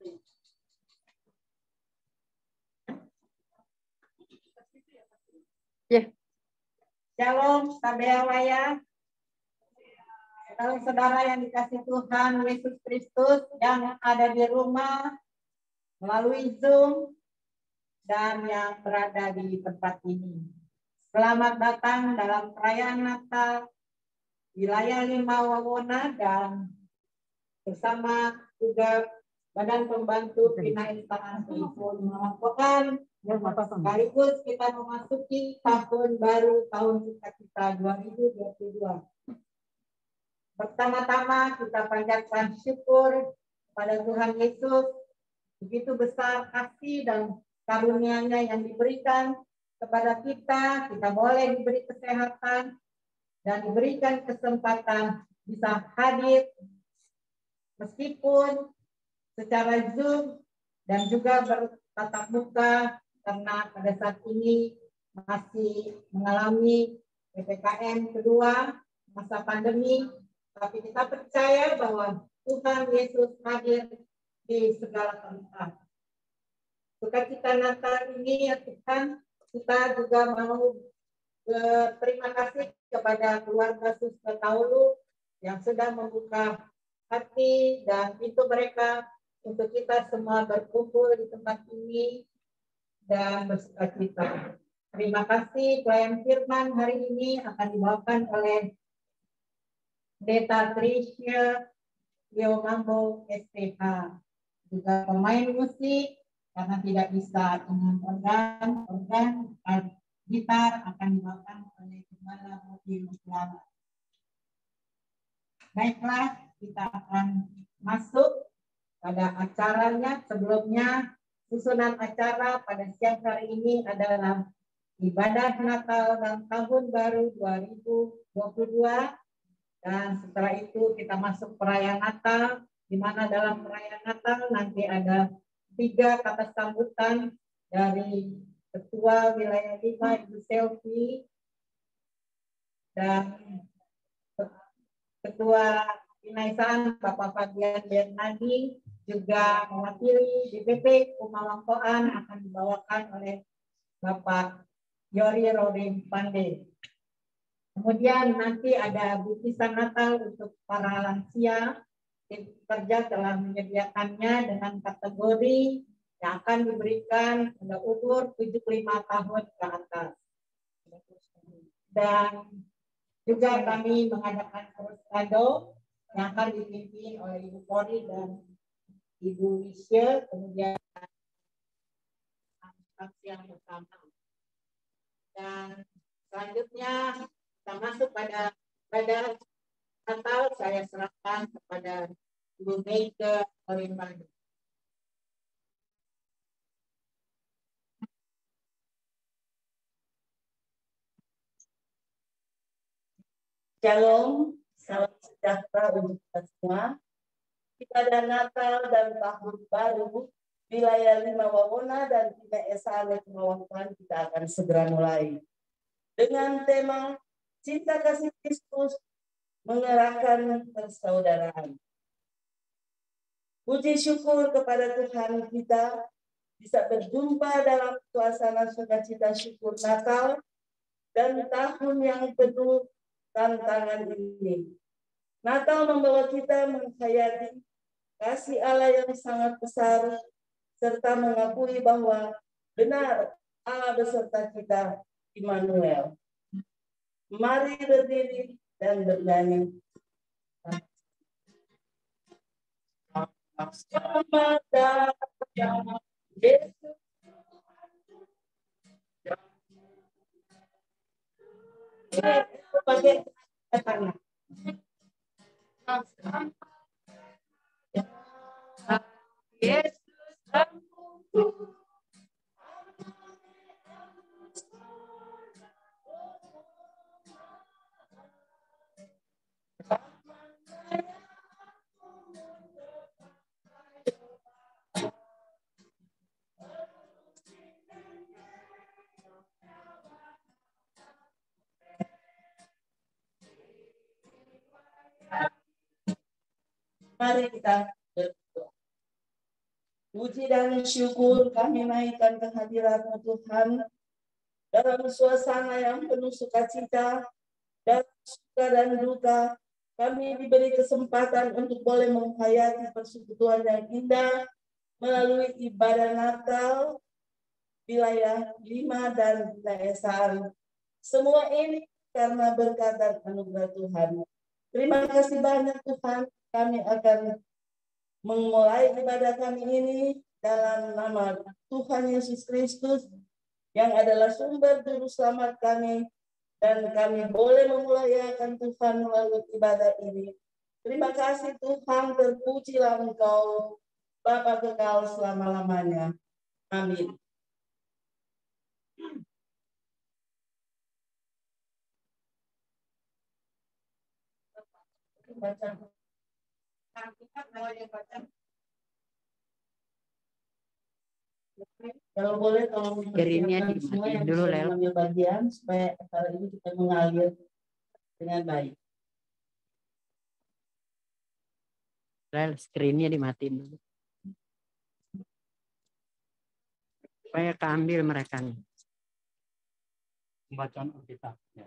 Ya. Shalom, Sabeawaya. Saudara yang dikasih Tuhan Yesus Kristus yang ada di rumah melalui Zoom dan yang berada di tempat ini. Selamat datang dalam perayaan Natal wilayah 5 Wawona dan bersama juga Badan Pembantu Bina Instalasi melakukan sekaligus kita memasuki tahun baru tahun kita 2022. Pertama-tama kita panjatkan syukur pada Tuhan Yesus, begitu besar kasih dan karunia-Nya yang diberikan kepada kita boleh diberi kesehatan dan diberikan kesempatan bisa hadir meskipun secara Zoom dan juga bertatap muka karena pada saat ini masih mengalami PPKM kedua masa pandemi, tapi kita percaya bahwa Tuhan Yesus hadir di segala tempat. Sukacita Natal ini ya Tuhan, kita juga mau berterima kasih kepada keluarga Suster Taulu yang sudah membuka hati dan pintu mereka untuk kita semua berkumpul di tempat ini dan bersukacita. Terima kasih. Pelayan firman hari ini akan dibawakan oleh Pendeta Trisha Yomambo SPH. Juga pemain musik karena tidak bisa dengan organ gitar akan dibawakan oleh Gembala Mobil Clara. Baiklah, kita akan masuk pada acaranya. Sebelumnya, susunan acara pada siang hari ini adalah ibadah Natal dan Tahun Baru 2022. Dan setelah itu kita masuk perayaan Natal, di mana dalam perayaan Natal nanti ada 3 kata sambutan dari Ketua Wilayah 5 Ibu Selvi dan Ketua Pinaisaan Bapak Fabian Bernadi, juga mewakili DPP Kumawangkoan akan dibawakan oleh Bapak Yori Rorim Pande. Kemudian nanti ada bingkisan Natal untuk para lansia. Tim kerja telah menyediakannya dengan kategori yang akan diberikan pada umur 75 tahun ke atas. Dan juga kami mengadakan kursus kado yang akan dipimpin oleh Ibu Pori dan Ibu Wisya, kemudian yang bersama. Dan selanjutnya kita masuk pada Natal. Saya serahkan kepada Ibu Meike Orimando. Shalom, salam sejahtera untuk kita semua. Ibadah Natal dan Tahun Baru wilayah 5 Wawona dan Bina Esale Kumawangkoan kita akan segera mulai dengan tema Cinta Kasih Kristus Mengerahkan Persaudaraan. Puji syukur kepada Tuhan kita bisa berjumpa dalam suasana sukacita syukur Natal dan tahun yang penuh tantangan ini. Natal membawa kita menghayati kasih Allah yang sangat besar serta mengakui bahwa benar Allah beserta kita, Immanuel. Mari berdiri dan bernyanyi. Selamat datang Yesus. Pakai tangan. Yesus Mari kita berdoa. Puji dan syukur kami naikkan kehadirat-Mu Tuhan dalam suasana yang penuh sukacita, dalam suka dan duka. Kami diberi kesempatan untuk boleh menghayati persekutuan yang indah melalui ibadah Natal, wilayah 5 dan wilayah Sari. Semua ini karena berkat dan anugerah Tuhan. Terima kasih banyak Tuhan. Kami akan memulai ibadah kami ini dalam nama Tuhan Yesus Kristus yang adalah sumber juru selamat kami, dan kami boleh memuliakan Tuhan melalui ibadah ini. Terima kasih Tuhan, terpujilah Engkau, Bapa kekal selama-lamanya. Amin. Kalau boleh tolong Kirimnya semua yang dulu, bisa mengambil bagian supaya acara ini kita mengalir dengan baik. Lel, screen-nya dimatiin dulu. Supaya keambil mereka nih. Pembacaan Alkitab. Ya.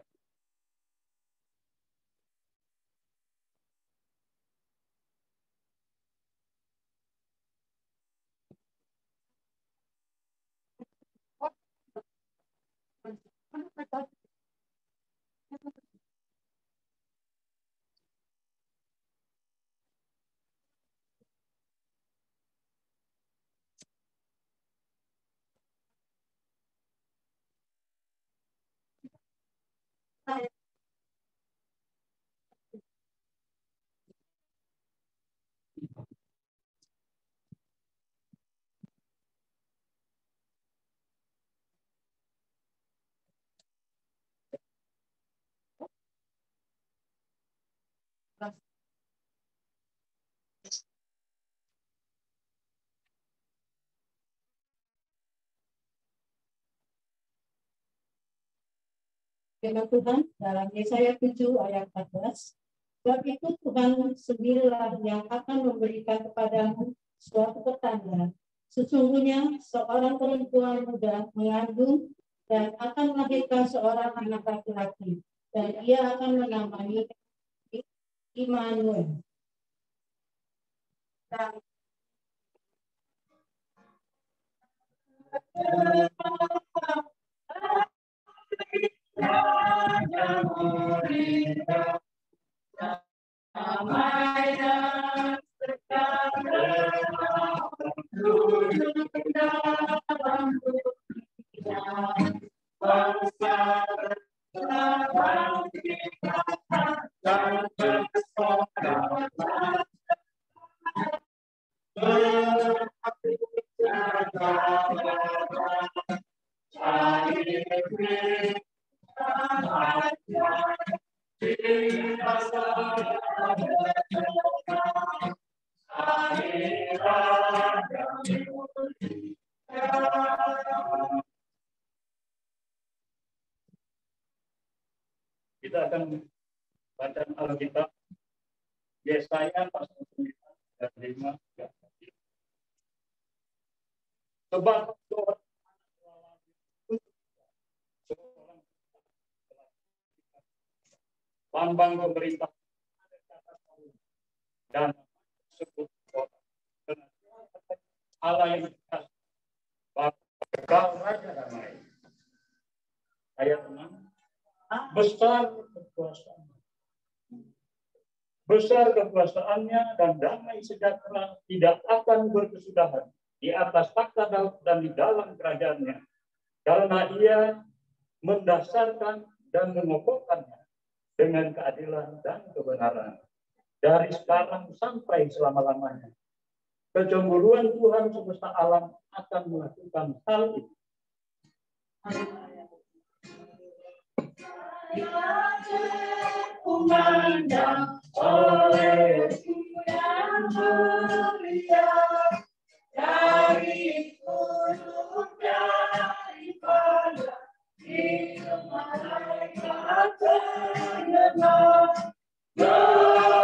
Firman Tuhan dalam Yesaya 7 ayat 14. Sebab itu Tuhan sendirilah yang akan memberikan kepadamu suatu pertanda. Sesungguhnya seorang perempuan muda mengandung dan akan melahirkan seorang anak laki-laki, dan ia akan menamai Immanuel. Kita akan baca Alkitab Yesaya pasal 9 dan 5. Sebab lambang pemerintah dan sebut Allah yang bakal raja damai. Ayat 6. Besar kekuasaannya dan damai sejahtera tidak akan berkesudahan di atas takhta Daud dan di dalam kerajaannya, karena ia mendasarkan dan mengokohkannya dengan keadilan dan kebenaran dari sekarang sampai selama-lamanya. Kecemburuan Tuhan semesta alam akan melakukan hal itu. Kumandang oleh yang mulia dari gunung daripada hidup malaikat terdengar. Oh,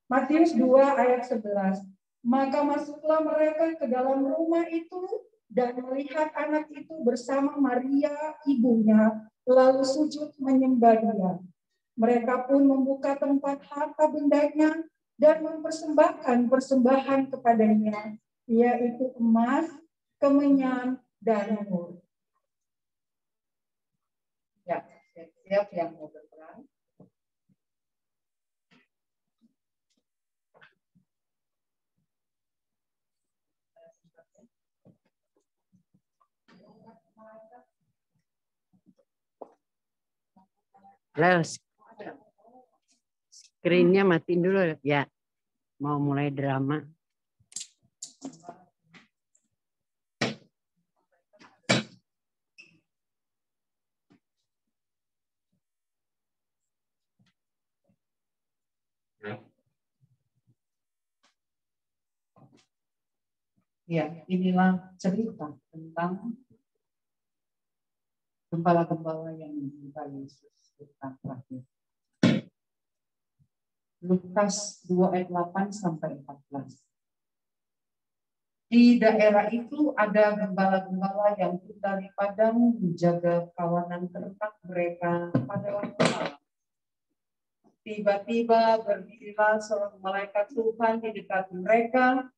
Matius 2 ayat 11. Maka masuklah mereka ke dalam rumah itu dan melihat anak itu bersama Maria ibunya, lalu sujud menyembah dia. Mereka pun membuka tempat harta bendanya dan mempersembahkan persembahan kepadanya, yaitu emas, kemenyan, dan mur. Ya, siap yang mau berperang. Lel, screen-nya matiin dulu ya. Mau mulai drama. Ya, inilah cerita tentang gembala-gembala yang menjumpai Yesus terakhir. Lukas 2 ayat 8 sampai 14. Di daerah itu ada gembala-gembala yang tinggal di padang menjaga kawanan ternak mereka pada waktu malam. Tiba-tiba berdirilah seorang malaikat Tuhan di dekat mereka,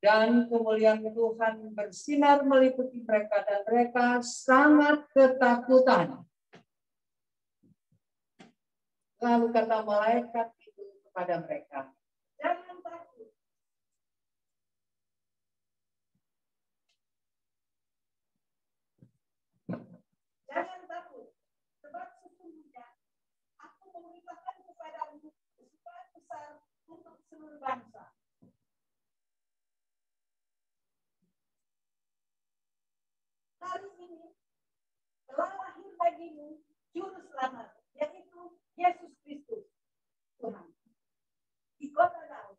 dan kemuliaan Tuhan bersinar meliputi mereka dan mereka sangat ketakutan. Lalu kata malaikat itu kepada mereka, "Jangan takut. Jangan takut, sebab sesungguhnya aku memberitakan kepadamu kesukaan besar untuk seluruh bangsa. Hari ini telah lahir bagimu juru selamat, yaitu Yesus Kristus, Tuhan, di kota Daud.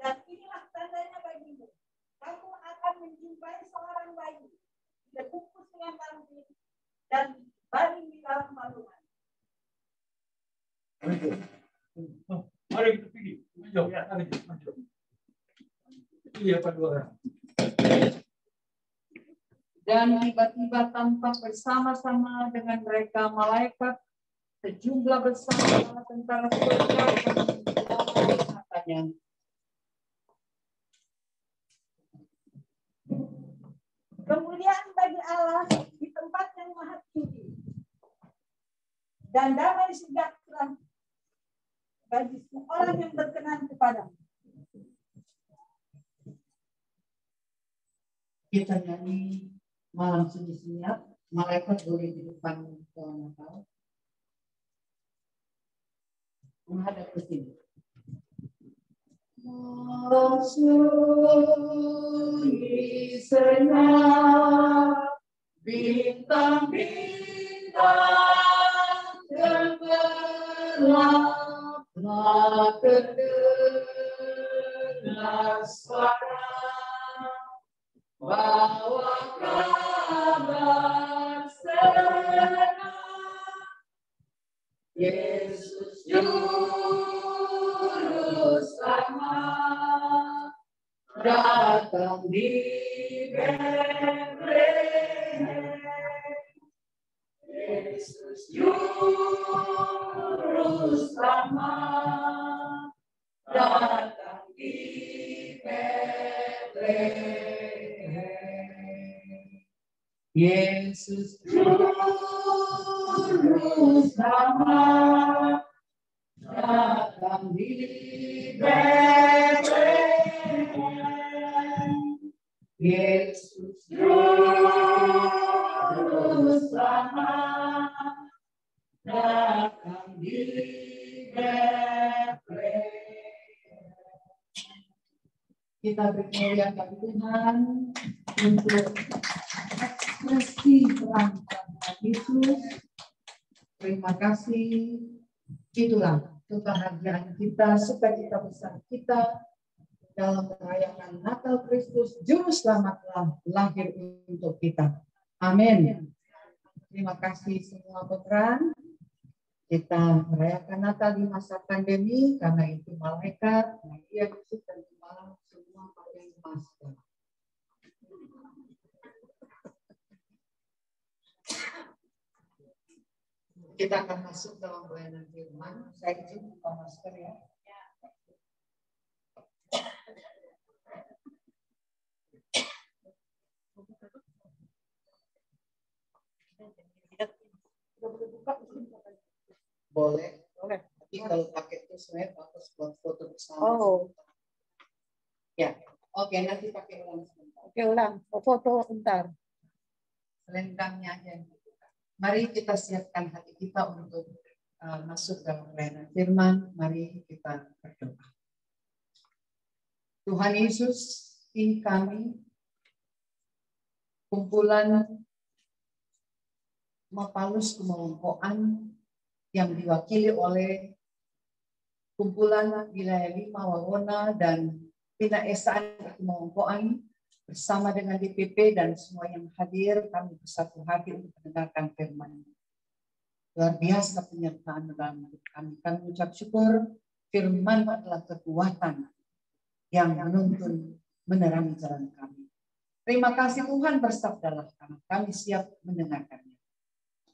Dan inilah tandanya bagimu. Kamu akan menjumpai seorang bayi dibungkus dengan kambing dan baring di dalam palungan." Mari kita pergi. Maju. Iya, Pak Dua. Dan tiba-tiba tampak bersama-sama dengan mereka malaikat sejumlah besar tentara surga yang katanya, "Kemuliaan bagi Allah di tempat yang maha tinggi, dan damai sejahtera bagi semua orang yang berkenan kepada-Mu." Kita nyanyi malam sunyi senyap, malaikat boleh di depan pohon Natal. Menghadap ke sini. Malam sunyi senyap, bintang-bintang gemerlap, telah terdengar suara bawa kabar senang, Yesus Juru Selamat datang di Betlehem. Yesus Juru Selamat datang di Betlehem. Yesus Juru Selamat datang di Betlehem. Yesus Juru Selamat datang di Betlehem. Kita bermuliakan Tuhan untuk ekspresi perangkat Yesus. Terima kasih. Itulah kebahagiaan kita, sukacita besar kita dalam merayakan Natal Kristus Juru Selamat lahir untuk kita. Amin. Terima kasih semua veteran. Kita merayakan Natal di masa pandemi, karena itu malaikat, Maria, Yusuf, dan Malam semua pakai masker. Kita akan masuk dalam pelayanan firman. Saya izin buka masker ya. Boleh. Tapi kalau pakai itu sebenarnya bagus buat foto bersama. Oh. Ya. Oke, nanti pakai ulang sebentar. Oke, ulang. Foto sebentar. Selendangnya aja. Mari kita siapkan hati kita untuk masuk dalam pelayanan firman. Mari kita berdoa. Tuhan Yesus, ini kami kumpulan Mapalus Kemongkoan yang diwakili oleh kumpulan wilayah 5 Wawona dan Pina Esaan Kemongkoan bersama dengan DPP dan semua yang hadir, kami bersatu hati untuk mendengarkan firman. Luar biasa penyertaan dalam hidup kami. Kami ucap syukur, firman adalah kekuatan yang menuntun menerangi jalan kami. Terima kasih Tuhan, bersabdalah kami. Kami siap mendengarkannya.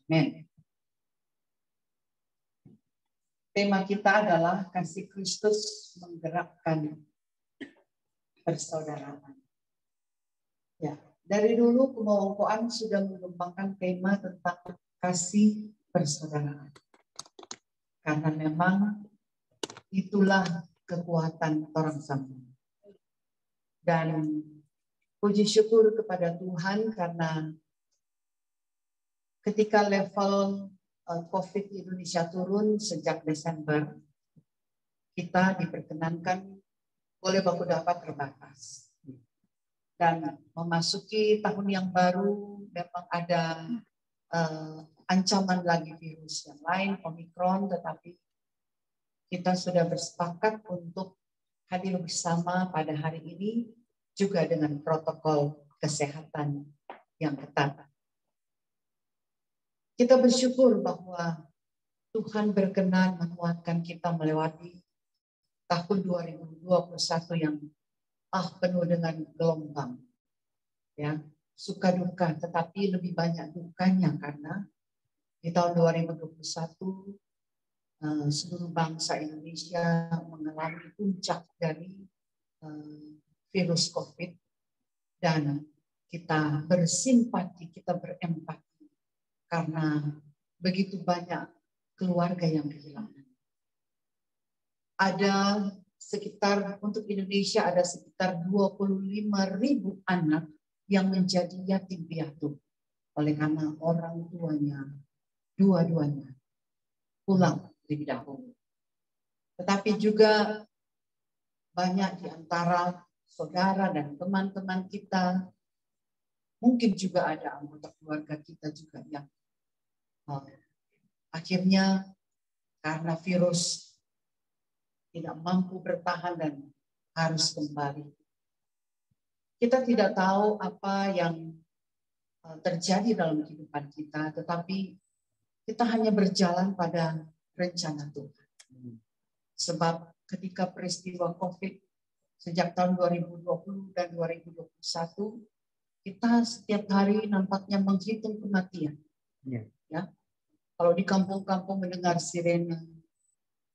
Amin. Tema kita adalah kasih Kristus menggerakkan persaudaraan. Ya, dari dulu Kemongkoan sudah mengembangkan tema tentang kasih persaudaraan. Karena memang itulah kekuatan orang sambung. Dan puji syukur kepada Tuhan karena ketika level COVID di Indonesia turun sejak Desember, kita diperkenankan boleh baku dapat terbatas. Dan memasuki tahun yang baru, memang ada ancaman lagi virus yang lain, Omikron, tetapi kita sudah bersepakat untuk hadir bersama pada hari ini, juga dengan protokol kesehatan yang ketat. Kita bersyukur bahwa Tuhan berkenan menguatkan kita melewati tahun 2021 yang penuh dengan gelombang. Ya, suka duka, tetapi lebih banyak dukanya karena di tahun 2021 seluruh bangsa Indonesia mengalami puncak dari virus COVID dan kita bersimpati, kita berempati karena begitu banyak keluarga yang kehilangan. Ada sekitar, untuk Indonesia ada sekitar 25.000 anak yang menjadi yatim piatu oleh karena orang tuanya dua-duanya pulang lebih dahulu. Tetapi juga banyak di antara saudara dan teman-teman kita, mungkin juga ada anggota keluarga kita juga yang akhirnya karena virus tidak mampu bertahan dan harus kembali. Kita tidak tahu apa yang terjadi dalam kehidupan kita, tetapi kita hanya berjalan pada rencana Tuhan. Sebab ketika peristiwa COVID sejak tahun 2020 dan 2021, kita setiap hari nampaknya menghitung kematian. Ya. Kalau di kampung-kampung mendengar sirene,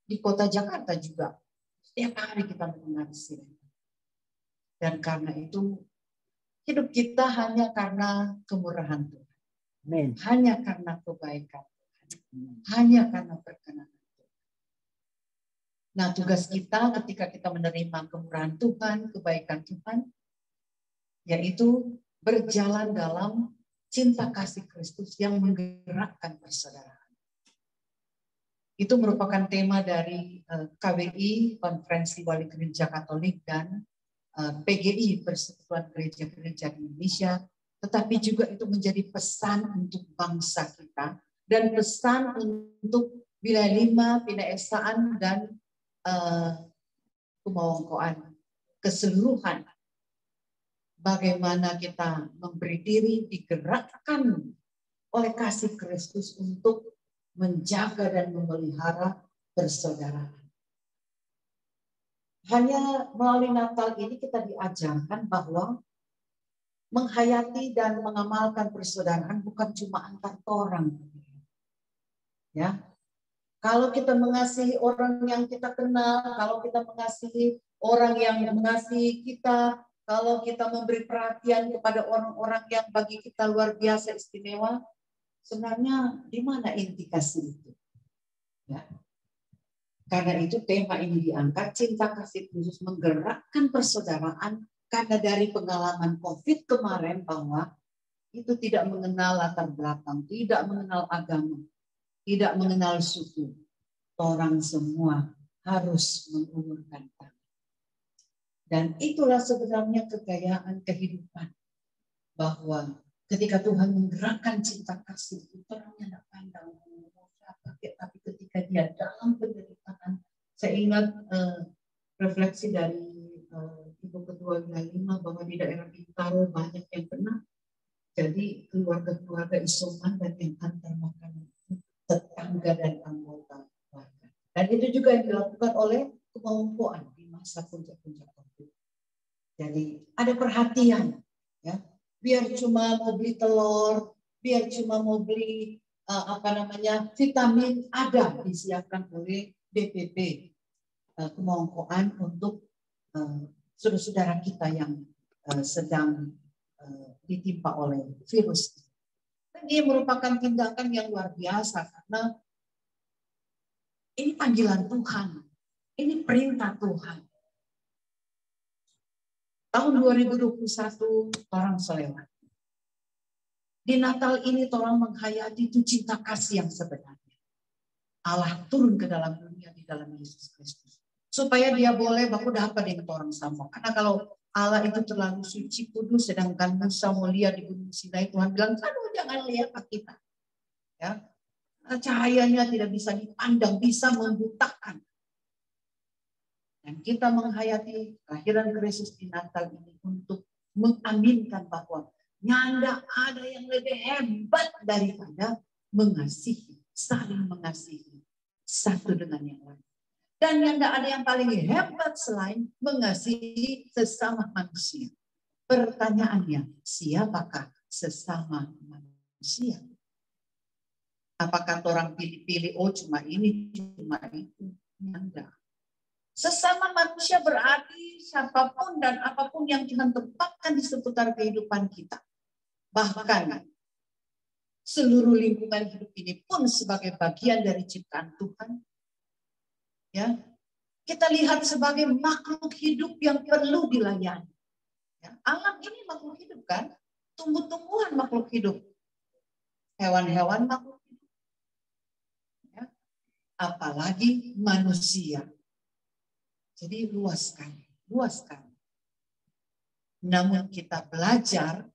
di kota Jakarta juga setiap hari kita mendengar sirene. Dan karena itu hidup kita hanya karena kemurahan Tuhan. Amen. Hanya karena kebaikan Tuhan. Hanya karena perkenanan Tuhan. Nah, tugas kita ketika kita menerima kemurahan Tuhan, kebaikan Tuhan, yaitu berjalan dalam cinta kasih Kristus yang menggerakkan persaudaraan. Itu merupakan tema dari KWI, Konferensi Wali Gereja Katolik, dan PGI, Persekutuan Gereja-Gereja di Indonesia, tetapi juga itu menjadi pesan untuk bangsa kita dan pesan untuk wilayah 5, Pina Esaan, dan Kemongkoan keseluruhan. Bagaimana kita memberi diri digerakkan oleh kasih Kristus untuk menjaga dan memelihara persaudaraan. Hanya melalui Natal ini kita diajarkan bahwa menghayati dan mengamalkan persaudaraan bukan cuma antar orang. Ya, kalau kita mengasihi orang yang kita kenal, kalau kita mengasihi orang yang mengasihi kita, kalau kita memberi perhatian kepada orang-orang yang bagi kita luar biasa istimewa, sebenarnya di mana inti kasih itu? Ya. Karena itu tema ini diangkat, cinta kasih Kristus menggerakkan persaudaraan, karena dari pengalaman COVID kemarin bahwa itu tidak mengenal latar belakang, tidak mengenal agama, tidak mengenal suku. Orang semua harus mengulurkan tangan. Dan itulah sebenarnya kekayaan kehidupan. Bahwa ketika Tuhan menggerakkan cinta kasih, itu orangnya tidak pandang tapi ketika dia dalam penderitaan, saya ingat refleksi dari Ibu Ketua Wilayah 5 bahwa di daerah Bintaro banyak yang kena. Jadi keluarga-keluarga isoman dan yang antar makanan tetangga dan anggota keluarga. Dan itu juga yang dilakukan oleh kemampuan di masa puncak-puncak COVID. Jadi ada perhatian, ya. Biar cuma mau beli telur, biar cuma mau beli vitamin, ada disiapkan oleh DPP kemongkoan untuk saudara-saudara kita yang sedang ditimpa oleh virus. Dan dia merupakan tindakan yang luar biasa karena ini panggilan Tuhan, ini perintah Tuhan. Tahun 2021 orang selewat. Di Natal ini orang menghayati itu cinta kasih yang sebenarnya. Allah turun ke dalam dunia di dalam Yesus Kristus. Supaya dia boleh baku dapat dengan orang sama. Karena kalau Allah itu terlalu suci kudus, sedangkan Musa mulia di Gunung Sinai, Tuhan bilang, aduh jangan lihat kita. Ya. Cahayanya tidak bisa dipandang, bisa membutakan. Dan kita menghayati kelahiran Kristus di Natal ini untuk mengaminkan bahwa nyanda ada yang lebih hebat daripada mengasihi, saling mengasihi satu dengan yang lain. Dan nyanda ada yang paling hebat selain mengasihi sesama manusia. Pertanyaannya, siapakah sesama manusia? Apakah orang pilih-pilih, oh cuma ini, cuma itu? Nyanda. Sesama manusia berarti siapapun dan apapun yang Tuhan tempatkan di seputar kehidupan kita. Bahkan seluruh lingkungan hidup ini pun sebagai bagian dari ciptaan Tuhan. Ya, kita lihat sebagai makhluk hidup yang perlu dilayani. Ya, alam ini makhluk hidup kan, tumbuh-tumbuhan makhluk hidup, hewan-hewan makhluk hidup. Ya, apalagi manusia. Jadi luas sekali. Namun kita belajar,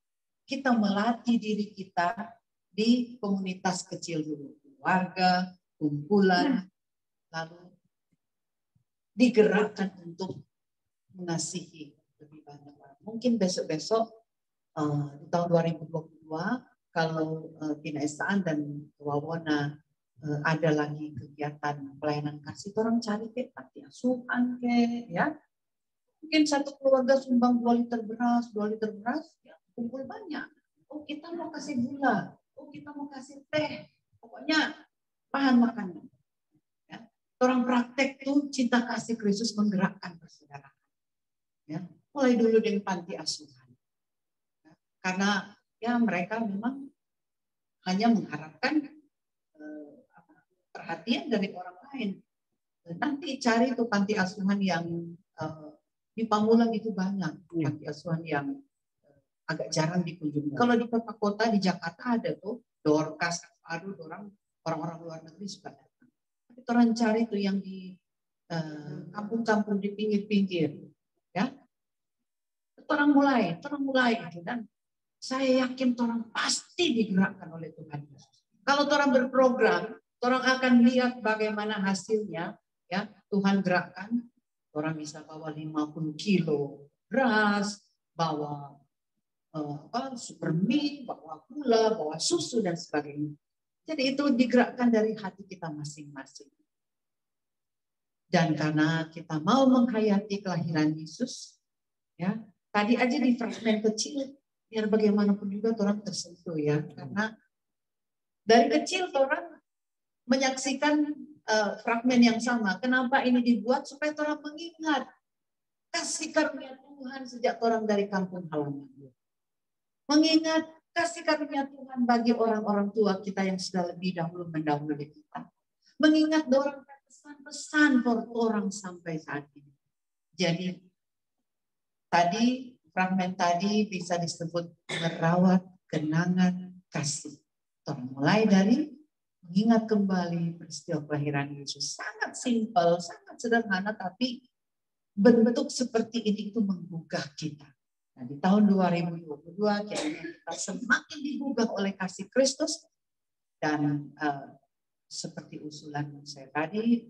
kita melatih diri kita di komunitas kecil dulu. Keluarga, kumpulan, lalu digerakkan untuk mengasihi lebih banyak orang. Mungkin besok-besok di tahun 2022, kalau Tina Esaan dan Wawona ada lagi kegiatan pelayanan kasih, orang cari ke panti asuhan ya. Mungkin satu keluarga sumbang 2 liter beras, ya, kumpul banyak. Oh kita mau kasih gula, oh kita mau kasih teh, pokoknya bahan makanan. Ya. Orang praktek tuh cinta kasih Kristus menggerakkan persaudaraan. Ya. Mulai dulu dengan panti asuhan. Ya. Karena ya mereka memang hanya mengharapkan perhatian dari orang lain. Nanti cari tuh panti asuhan yang di Pamulang itu banyak, panti asuhan yang agak jarang dikunjungi. Kalau di kota di Jakarta ada tuh Dorcas, aduh orang-orang luar negeri suka datang. Tapi orang cari tuh yang di kampung-kampung di pinggir-pinggir, ya. Orang mulai gitu, dan saya yakin orang pasti digerakkan oleh Tuhan Yesus. Kalau orang berprogram, orang akan lihat bagaimana hasilnya, ya. Tuhan gerakkan, orang bisa bawa 50 kilo beras, bawa super mie, bawa gula, bawa susu dan sebagainya. Jadi itu digerakkan dari hati kita masing-masing. Dan karena kita mau menghayati kelahiran Yesus, ya tadi aja di fragmen kecil, biar bagaimanapun juga orang tersentuh ya, karena dari kecil orang menyaksikan fragmen yang sama. Kenapa ini dibuat? Supaya orang mengingat kasih karunia Tuhan sejak orang dari kampung halaman. Mengingat kasih karunia Tuhan bagi orang-orang tua kita yang sudah lebih dahulu mendahului kita. Mengingat orang pesan-pesan orang sampai saat ini. Jadi tadi fragmen tadi bisa disebut merawat kenangan kasih. Orang mulai dari mengingat kembali peristiwa kelahiran Yesus. Sangat simpel, sangat sederhana, tapi bentuk seperti ini itu menggugah kita. Nah, di tahun 2022 kita semakin digugah oleh kasih Kristus dan seperti usulan saya tadi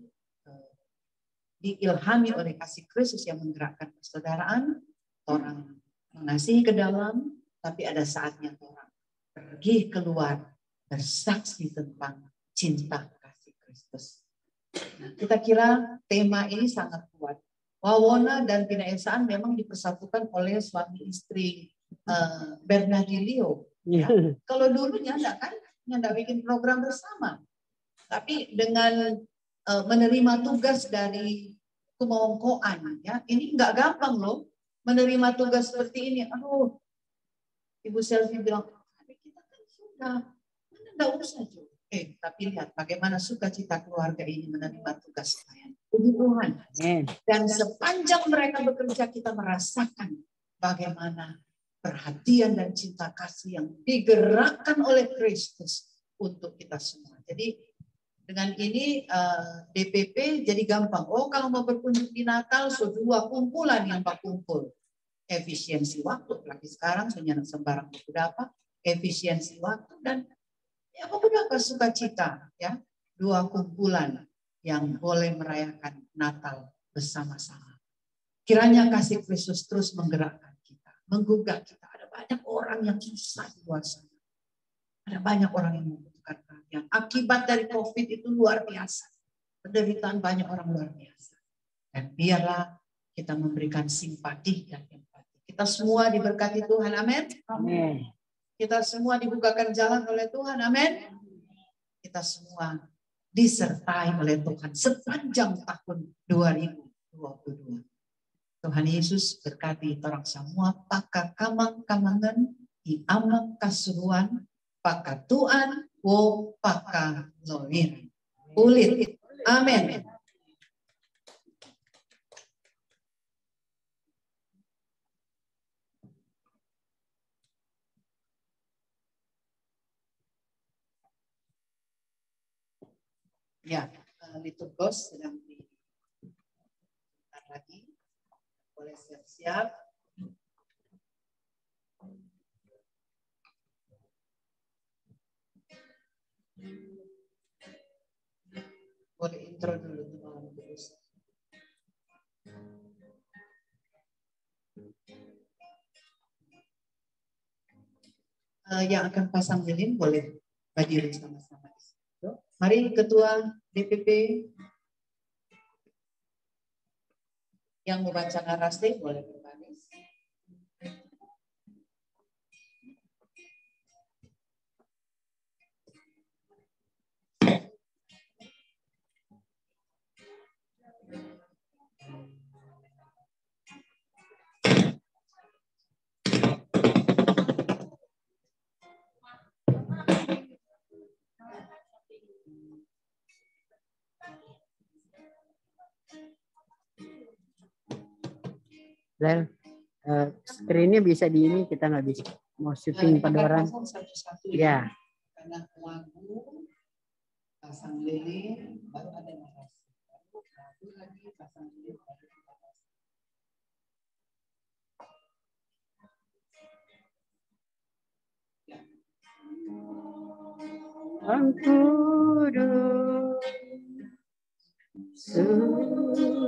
diilhami oleh kasih Kristus yang menggerakkan persaudaraan, orang mengasihi ke dalam, tapi ada saatnya orang pergi keluar bersaksi tentang cinta kasih Kristus. Nah, kita kira tema ini sangat kuat. Wawona dan Tina Esaan memang dipersatukan oleh suami istri Bernardilio. Ya. Kalau dulunya enggak bikin program bersama. Tapi dengan menerima tugas dari Kumawongkoan, ya, ini enggak gampang loh menerima tugas seperti ini. Aduh, Ibu Selvi bilang, kita kan sudah, enggak usah juga. Tapi lihat bagaimana sukacita keluarga ini menerima tugas saya. Puji Tuhan. Dan sepanjang mereka bekerja, kita merasakan bagaimana perhatian dan cinta kasih yang digerakkan oleh Kristus untuk kita semua. Jadi dengan ini DPP jadi gampang. Oh, kalau mau berkunjung di Natal, dua kumpulan yang berkumpul. Efisiensi waktu, lagi sekarang sembarang berapa, efisiensi waktu dan ya beberapa sukacita, ya, dua kumpulan yang boleh merayakan Natal bersama-sama. Kiranya kasih Kristus terus menggerakkan kita, menggugah kita. Ada banyak orang yang susah di luar sana. Ada banyak orang yang membutuhkan perhatian. Akibat dari COVID itu luar biasa. Penderitaan banyak orang luar biasa. Dan biarlah kita memberikan simpati dan empati. Kita semua diberkati Tuhan, amin. Amin. Kita semua dibukakan jalan oleh Tuhan, amin. Kita semua disertai oleh Tuhan sepanjang tahun 2022. Tuhan Yesus berkati orang semua, paka kamang-kamangan, di amang kasuruan, paka Tuhan, wo paka loir. Ulit. Amin. Ya, liturgos sedang dibentar lagi. Boleh siap-siap. Boleh intro dulu teman-teman terus. Yang akan pasang lilin boleh berdiri sama-sama. Mari Ketua DPP yang membaca narasi boleh berbaris. Dan screennya bisa di ini, kita nggak bisa mau syuting pada orang. Ya. Karena lagu, pasang lilin, baru ada narasi. Lagu lagi pasang lilin, baru ada narasi. Ya. Angkudu sulisanya.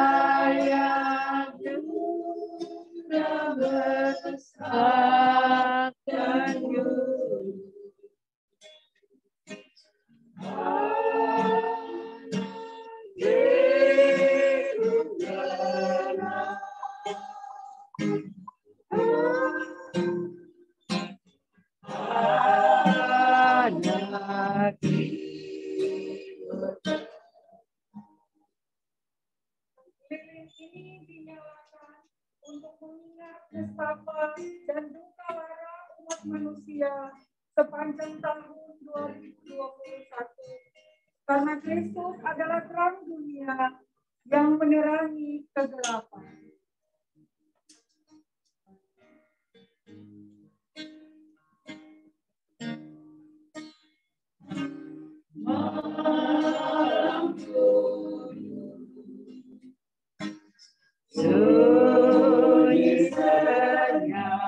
Ayat sudah berdesak kayu. Lilin ini dinyalakan untuk mengingat nestapa dan duka lara umat manusia sepanjang tahun 2021. Karena Kristus adalah terang dunia yang menerangi kegelapan. Sunyi senyap.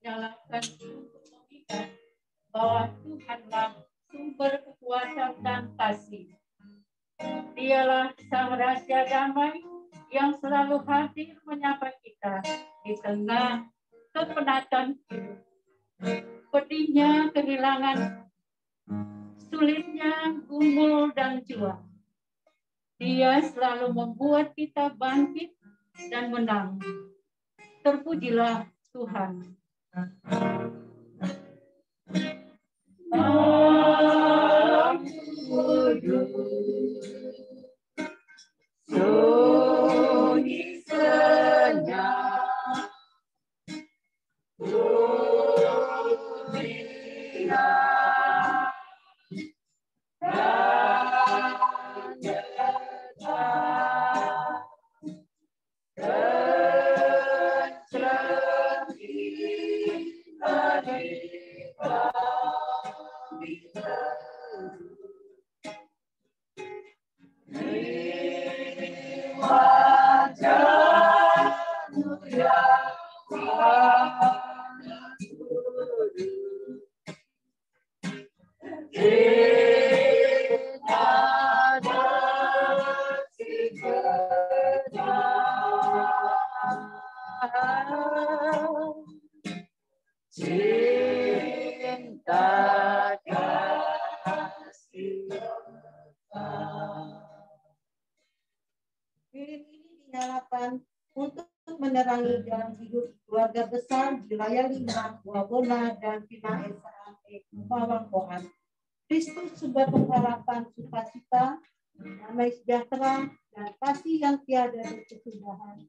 Dinyalakan untuk mengingat bahwa Tuhanlah sumber kekuatan dan kasih. Dialah Sang Raja Damai yang selalu hadir menyapa kita di tengah kepenatan hidup. Pedihnya kehilangan, sulitnya gumul dan juang. Dia selalu membuat kita bangkit dan menang. Terpujilah Tuhan. Sunyi senyap. Lilin ini dinyalakan untuk menerangi jalan hidup keluarga besar di Raya 5, Wabona, dan Pina Esa, Mawang Koan. Kristus sumber pengharapan sukacita, damai sejahtera, dan kasih yang tiada berkesudahan,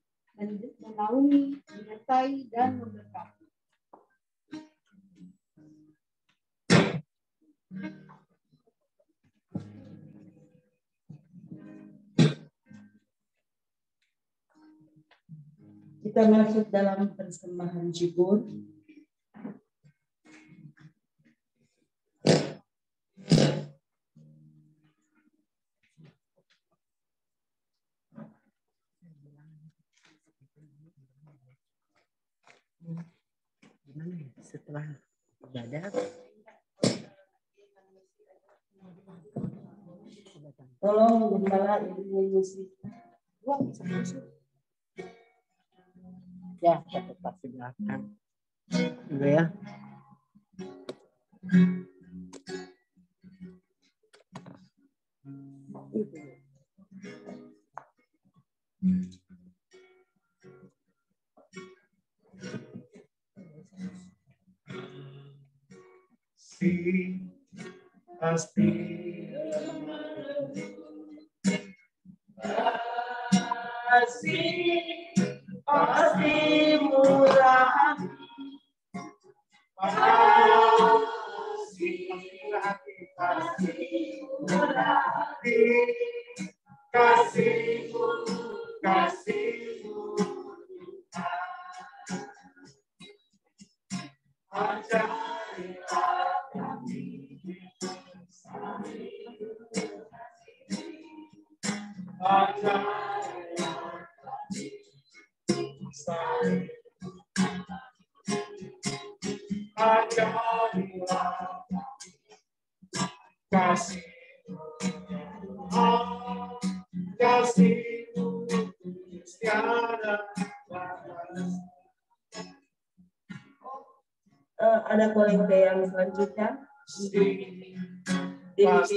menaungi, menyertai, dan memberkati. Kita masuk dalam persembahan jibur. Gimana ya setelah ibadah? Tolong gembala ibu musik. Ya, tetap di belakang. Dulu ya. pasti murah kasihmu ajarilah kami kasihmu tiada batas. Ada kolekte yang selanjutnya DVD.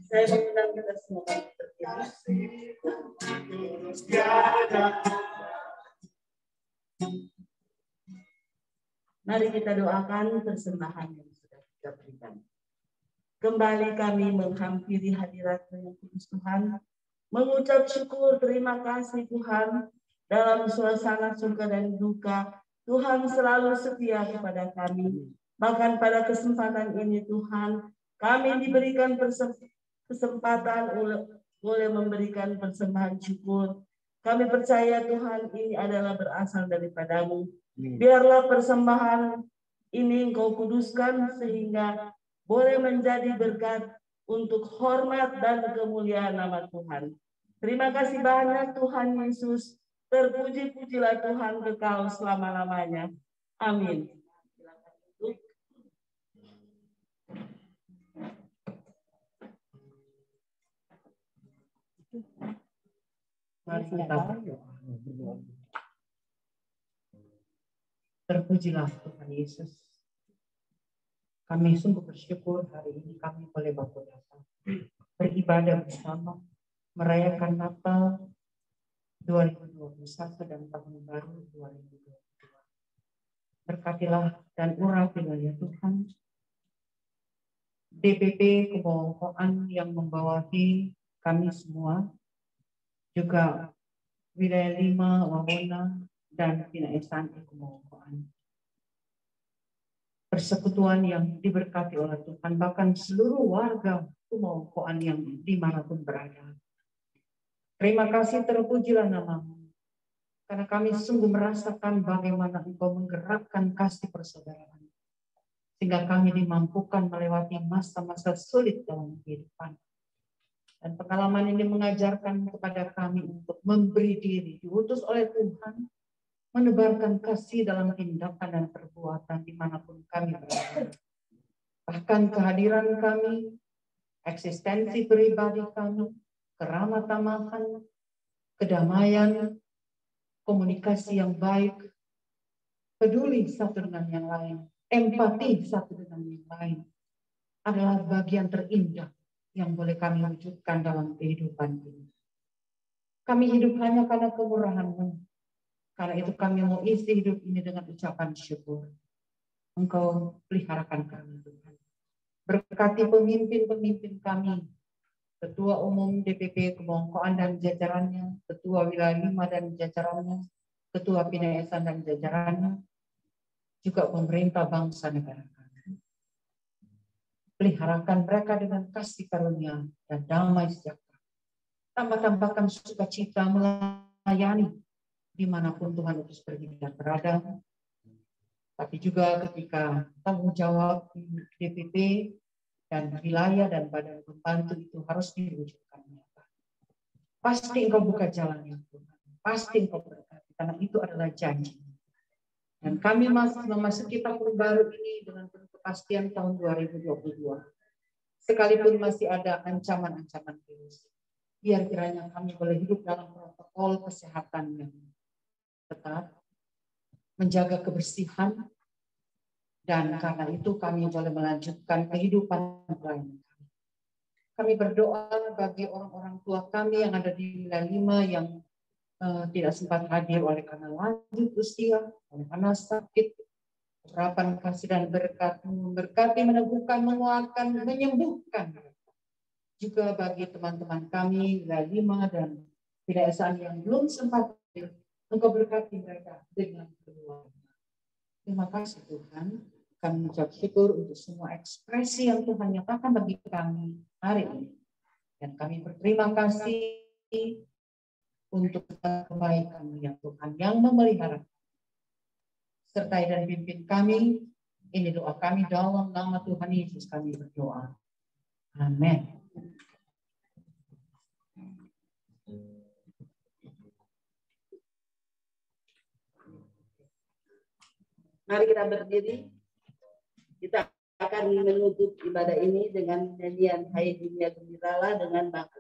Saya mengundang kita semua mari kita doakan persembahan yang sudah kita berikan. Kembali kami menghampiri hadirat yang kudus Tuhan, mengucap syukur terima kasih Tuhan dalam suasana suka dan duka. Tuhan selalu setia kepada kami. Bahkan pada kesempatan ini Tuhan, kami diberikan kesempatan boleh memberikan persembahan syukur. Kami percaya Tuhan ini adalah berasal daripada-Mu. Biarlah persembahan ini Engkau kuduskan sehingga boleh menjadi berkat untuk hormat dan kemuliaan nama Tuhan. Terima kasih banyak Tuhan Yesus. Terpuji-pujilah Tuhan kekal selama-lamanya. Amin. Terpujilah Tuhan Yesus. Kami sungguh bersyukur hari ini kami boleh datang beribadah bersama, merayakan Natal 2021 dan Tahun Baru 2022. Berkatilah dan urapilah ya Tuhan DPP Kebongkoan yang membawahi kami semua, juga wilayah 5 Wawona dan Pinaesan Kebongkoan. Persekutuan yang diberkati oleh Tuhan, bahkan seluruh warga Kebongkoan yang dimanapun berada. Terima kasih, terpujilah nama-Mu. Karena kami sungguh merasakan bagaimana Engkau menggerakkan kasih persaudaraan. Sehingga kami dimampukan melewati masa-masa sulit dalam kehidupan. Dan pengalaman ini mengajarkan kepada kami untuk memberi diri, diutus oleh Tuhan, menebarkan kasih dalam tindakan dan perbuatan dimanapun kami berada. Bahkan kehadiran kami, eksistensi pribadi kami, keramah tamahan, kedamaian, komunikasi yang baik, peduli satu dengan yang lain, empati satu dengan yang lain, adalah bagian terindah yang boleh kami wujudkan dalam kehidupan ini. Kami hidup hanya karena kemurahan-Mu. Karena itu kami mau isi hidup ini dengan ucapan syukur. Engkau peliharakan kami, Tuhan. Berkati pemimpin-pemimpin kami, Ketua Umum DPP Kemongkoan dan jajarannya, Ketua Wilayah 5 dan jajarannya, Ketua Pinayasan dan jajarannya, juga pemerintah bangsa negara kami. Peliharakan mereka dengan kasih karunia dan damai sejahtera. Tambah-tambahkan sukacita melayani dimanapun Tuhan Yesus pergi dan berada. Tapi juga ketika tanggung jawab DPP dan wilayah dan badan pembantu itu harus diwujudkan nyata. Pasti Engkau buka jalannya, Tuhan. Pasti Engkau berkati, karena itu adalah janji. Dan kami masih memasuki tahun baru ini dengan penuh kepastian tahun 2022. Sekalipun masih ada ancaman-ancaman virus, biar kiranya kami boleh hidup dalam protokol kesehatan yang ketat, menjaga kebersihan, dan karena itu kami boleh melanjutkan kehidupan lain. Kami berdoa bagi orang-orang tua kami yang ada di wilayah 5 yang tidak sempat hadir oleh karena lanjut usia, oleh karena sakit. Harapan kasih dan berkat memberkati, meneguhkan, menguatkan, menyembuhkan. Juga bagi teman-teman kami wilayah 5 dan pinayasan yang belum sempat hadir, Engkau berkati mereka dengan keluarga. Terima kasih Tuhan. Kami mengucap syukur untuk semua ekspresi yang Tuhan nyatakan bagi kami hari ini. Dan kami berterima kasih untuk kebaikan yang Tuhan yang memelihara. Sertai dan pimpin kami. Ini doa kami dalam nama Tuhan Yesus kami berdoa. Amin. Mari kita berdiri. Kita akan menutup ibadah ini dengan nyanyian Hai Dunia Gembiralah dengan bangsa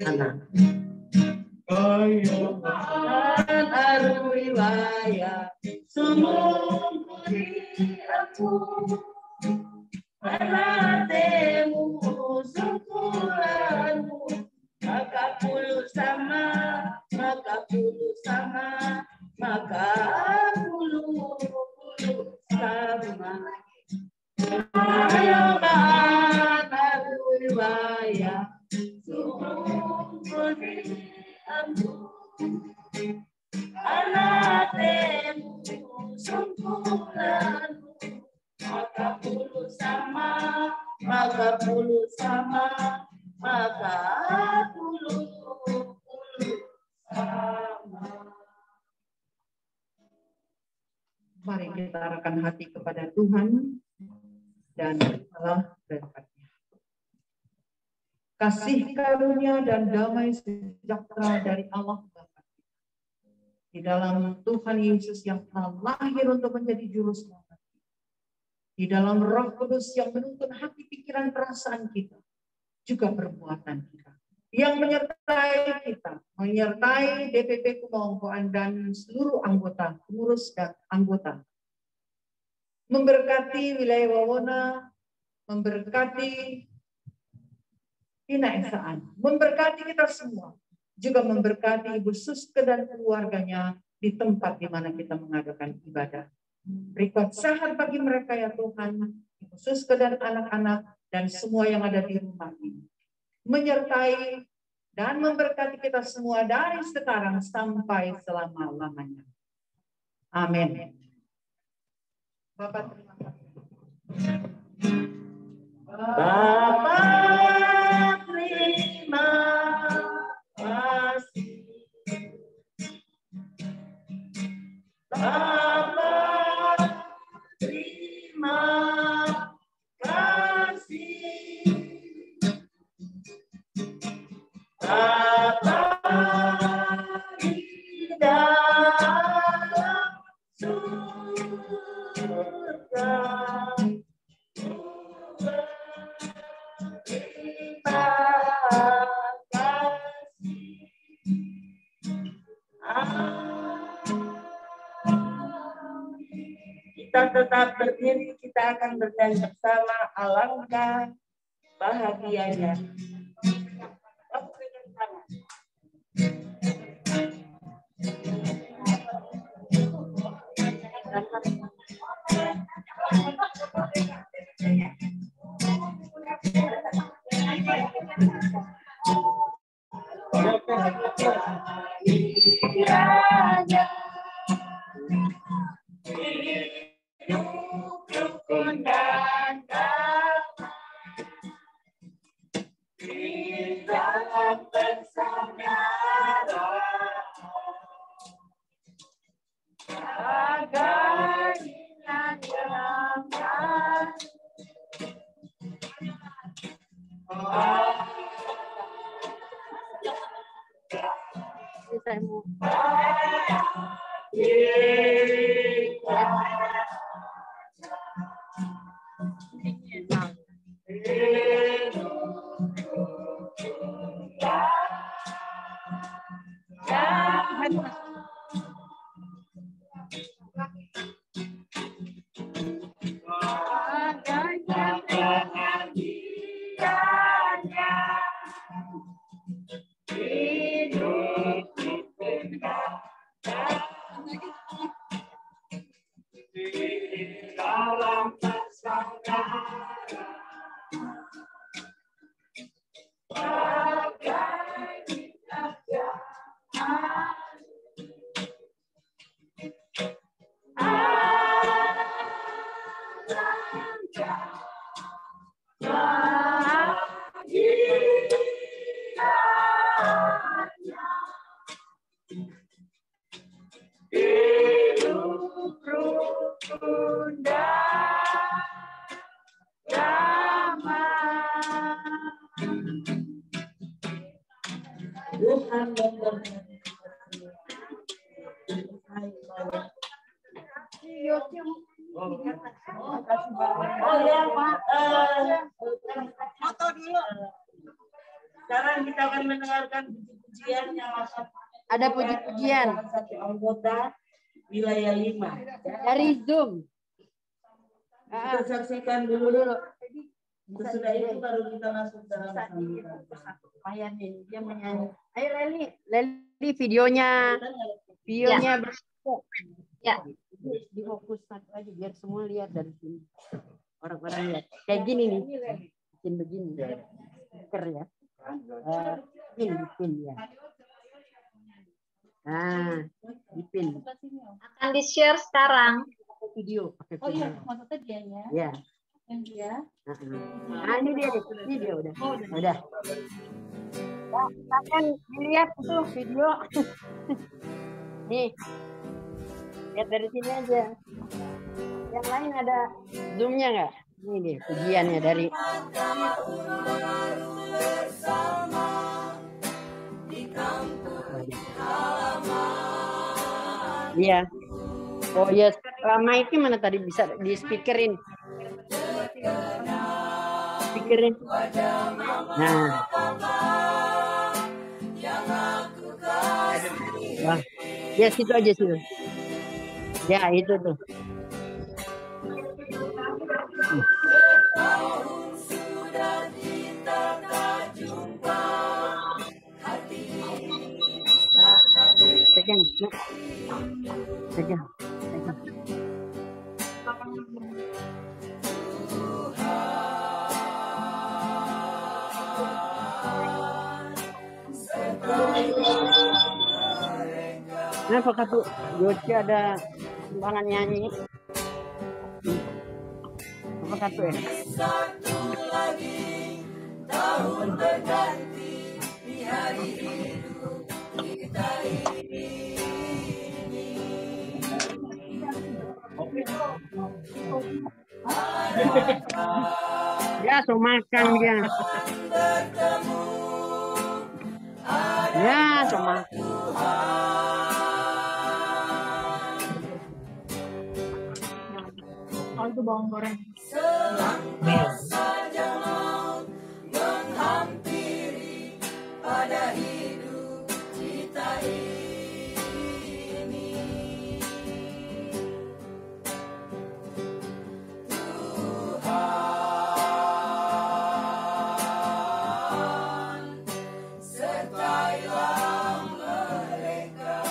anak. Tuhan aru wilayah sumung kuriaku anatemu sungkulanmu maka puluh sama maka puluh sama maka puluh sama Tuhan aru wilayah sumung kuriaku anatemu sungkulanmu maka puluh sama maka puluh sama maka puluh sama. Mari kita arahkan hati kepada Tuhan dan Allah berkatnya. Kasih karunia dan damai sejahtera dari Allah Bapa di dalam Tuhan Yesus yang telah lahir untuk menjadi juru selamat, di dalam Roh Kudus yang menuntun hati, pikiran, perasaan kita, juga perbuatan kita, yang menyertai kita, menyertai DPP Kemongkoan dan seluruh anggota, pengurus dan anggota, memberkati wilayah Wawona, memberkati Pinayasan, memberkati kita semua, juga memberkati Ibu Suske dan keluarganya di tempat di mana kita mengadakan ibadah. Berkat sehat bagi mereka ya Tuhan, Ibu Suske dan anak-anak dan semua yang ada di rumah ini. Menyertai dan memberkati kita semua dari sekarang sampai selama-lamanya. Amin. Bapak terima kasih. Bapak terima kasih. Bapak terima kasih. Bapak di dalam surga. Kita tetap berdiri, kita akan bernyanyi bersama alangkah bahagianya. Oh ya Pak, foto dulu. Sekarang kita akan mendengarkan puji-pujian yang akan Ada puji-pujian satu anggota wilayah 5 dari Zoom. kita saksikan dulu. Sesudah itu baru kita masuk dalam Lumayan nih, dia menyanyi. Ayo Leli videonya Ya. difokus satu aja biar semua lihat dari sini. Orang-orang lihat. Kayak gini nih. Bikin begini. Stiker ya. Pin ya. Nah, dipin. Akan di-share sekarang. Video. Oh iya, maksudnya dianya. Ya. Yang dia. Nah, ini dia video udah. Udah. Nah, kalian lihat tuh video. Nih. Lihat dari sini aja. Yang lain ada zoomnya nggak? Ini nih pujiannya dari. Iya. Oh iya, mic-nya mana tadi bisa di speakerin? Speakerin. Nah. Wah. Ya situ aja situ. Ya itu tuh. Pegang. Pegang. Kenapa Kak Yoci ada sumbangan nyanyi? Apa Kak ya? Satu lagi tahun berganti di hari hidup kita ini. Ya, so makan dia. Ya, so makan. Oh itu bawang goreng. Selangkah saja mau menghampiri pada hidup kita ini. Tuhan, sertailah mereka.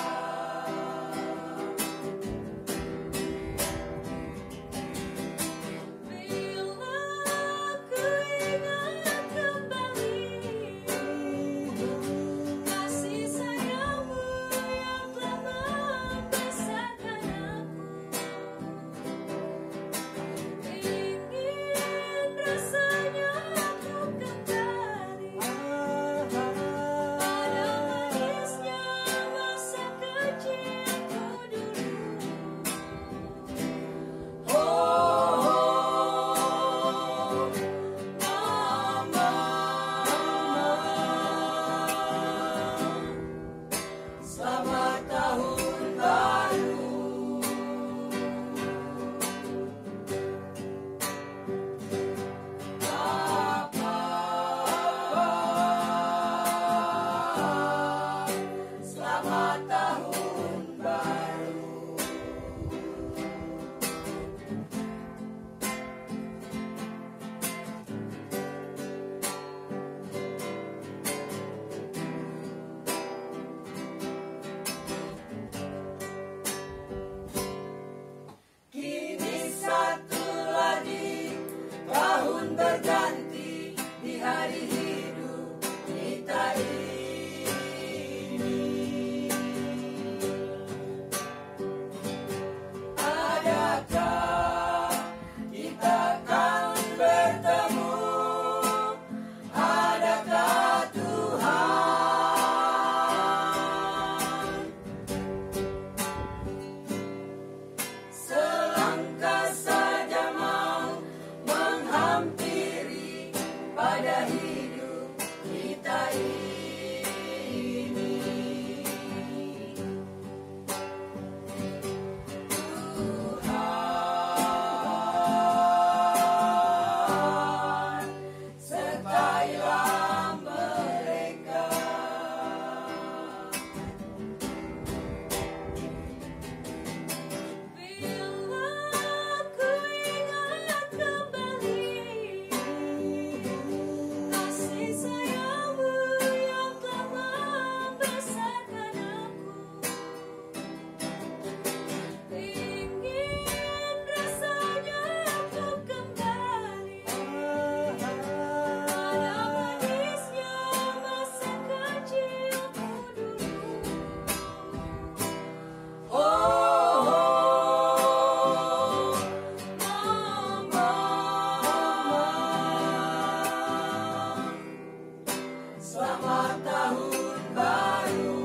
tahun baru.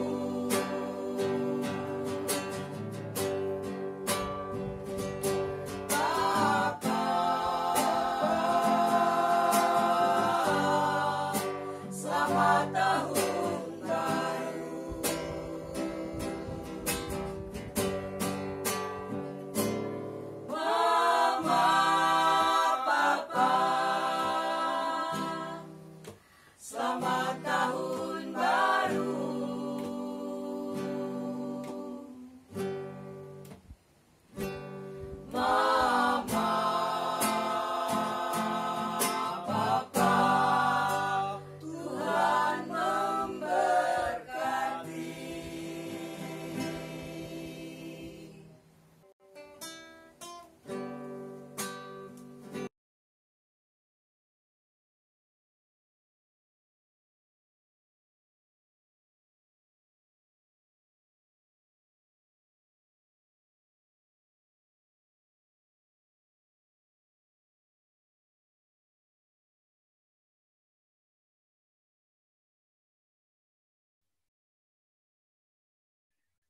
Bapa, selamat tahun baru. Mama, Papa, selamat tahun baru. Mama, Papa, Tuhan memberkati.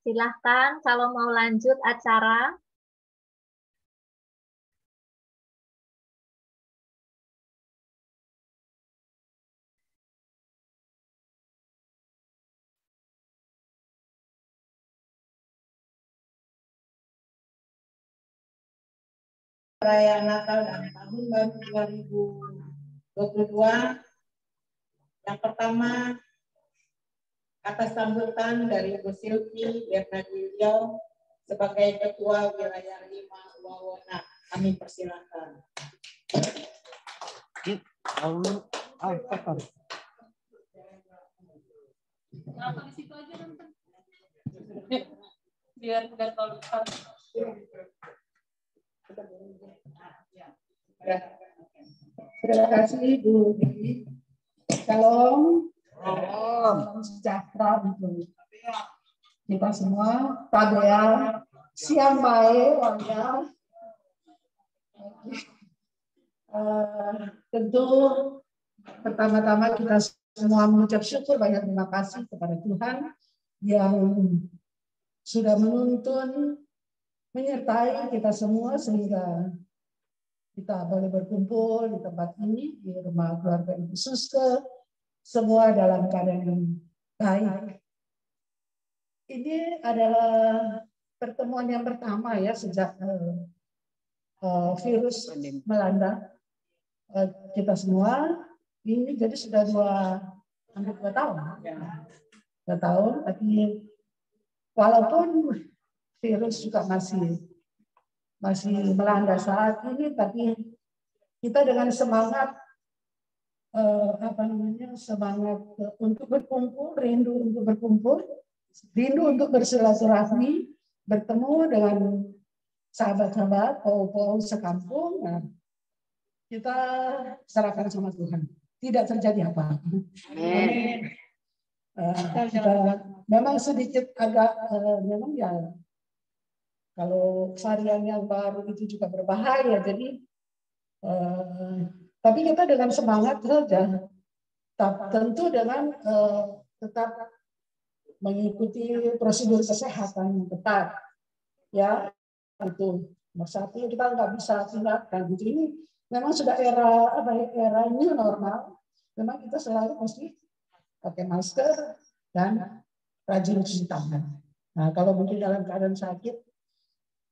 Silahkan kalau mau lanjut acara. Perayaan Natal dan Tahun Baru 2022. Yang pertama, atas sambutan dari Bu Silvi Bernadilio sebagai Ketua Wilayah 5 Wawona. Kami persilakan. Kenapa di situ aja nonton? Biar tahu. Terima kasih Bu Dewi. Shalom. Salam sejahtera untuk kita semua. Tabea, siang baik, warga. Tentu pertama-tama kita semua mengucap syukur, banyak terima kasih kepada Tuhan yang sudah menuntun, menyertai kita semua sehingga kita boleh berkumpul di tempat ini, di rumah keluarga Ibu Suske, semua dalam keadaan yang baik. Ini adalah pertemuan yang pertama ya sejak virus melanda kita semua. Ini jadi sudah hampir 2 tahun. 2 tahun, tapi walaupun virus juga masih melanda saat ini, tapi kita dengan semangat semangat untuk berkumpul, rindu untuk berkumpul, rindu untuk bersilaturahmi, bertemu dengan sahabat-sahabat, pou-pou sekampung. Nah, kita serahkan sama Tuhan. Tidak terjadi apa-apa. Kita memang sedikit agak memang ya kalau varian yang baru itu juga berbahaya, jadi tapi kita dengan semangat saja, tentu dengan tetap mengikuti prosedur kesehatan yang ketat, ya itu nomor 1 kita nggak bisa tinggalkan. Jadi ini memang sudah era new normal, memang kita selalu mesti pakai masker dan rajin cuci tangan. Nah kalau mungkin dalam keadaan sakit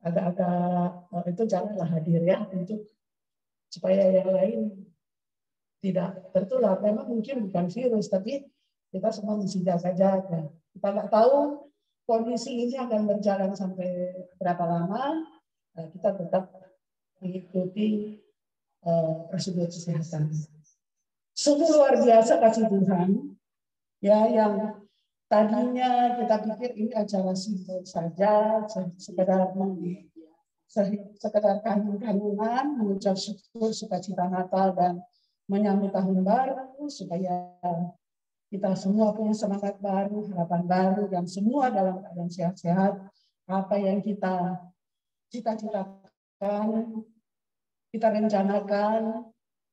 agak-agak itu janganlah hadir ya, untuk supaya yang lain tidak tertular. Memang mungkin bukan virus, tapi kita semua mesti jaga-jaga. Kita nggak tahu kondisi ini akan berjalan sampai berapa lama. Kita tetap mengikuti prosedur kesehatan. Sungguh luar biasa kasih Tuhan ya, yang tadinya kita pikir ini acara simpel saja, sekedar kangen-kangenan, mengucap syukur, sukacita Natal dan menyambut tahun baru, supaya kita semua punya semangat baru, harapan baru, dan semua dalam keadaan sehat-sehat. Apa yang kita cita-citakan, kita rencanakan,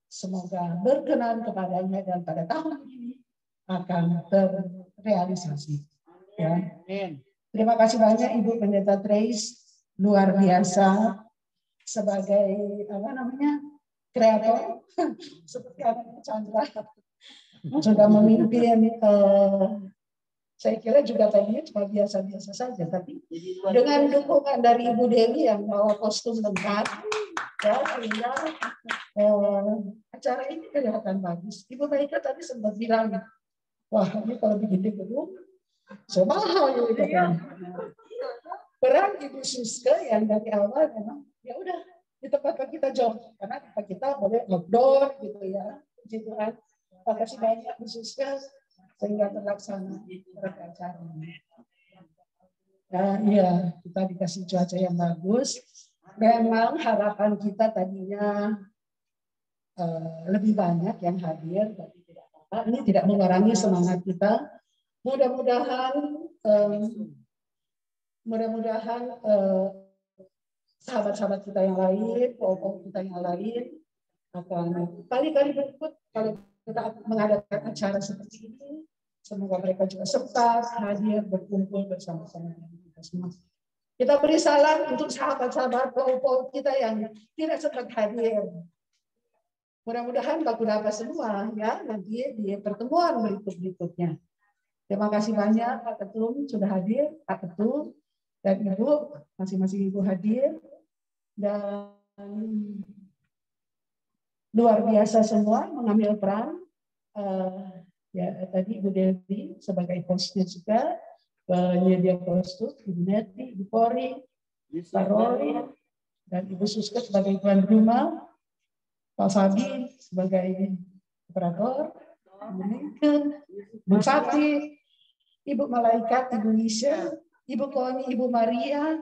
semoga berkenan kepadanya, dan pada tahun ini akan terrealisasi. Ya. Terima kasih banyak Ibu Pendeta Trace, luar biasa sebagai kreator seperti anak Chandra sudah memimpin. Saya kira juga tadinya cuma biasa-biasa saja, tapi dengan dukungan dari Ibu Dewi yang bawa kostum lengkap, ya, sehingga acara ini kelihatan bagus. Ibu Maika tadi sempat bilang, wah ini kalau begini gedung, semahal gitu kan. Peran Ibu Suska yang dari awal memang ya udah di tempat kita job, karena tempat kita boleh outdoor gitu ya, gitu kan. Terima kasih banyak Bu Suska sehingga terlaksana acara. Iya, kita dikasih cuaca yang bagus. Memang harapan kita tadinya lebih banyak yang hadir, tapi tidak apa-apa. Ini tidak mengurangi semangat kita. Mudah-mudahan sahabat-sahabat kita yang lain, kelompok kita yang lain akan kali-kali berikut kalau kita mengadakan acara seperti ini, semoga mereka juga sempat hadir berkumpul bersama-sama dengan kita semua. Kita beri salam untuk sahabat-sahabat kelompok kita yang tidak sempat hadir. Mudah-mudahan baku dapat semua ya nanti di pertemuan berikutnya. Terima kasih banyak Pak Ketum sudah hadir, Pak Ketum dan Ibu, masing-masing Ibu hadir, dan luar biasa semua mengambil peran. Ya tadi Ibu Dewi sebagai hostnya juga, penyedia kostum, Ibu Neti, Ibu Pori, Pak Rory, dan Ibu Suska sebagai tuan rumah, Pak Fabi sebagai operator, Ibu Lincoln, Bu Fatih, Ibu Malaikat, Ibu Lisa, Ibu Koni, Ibu Maria,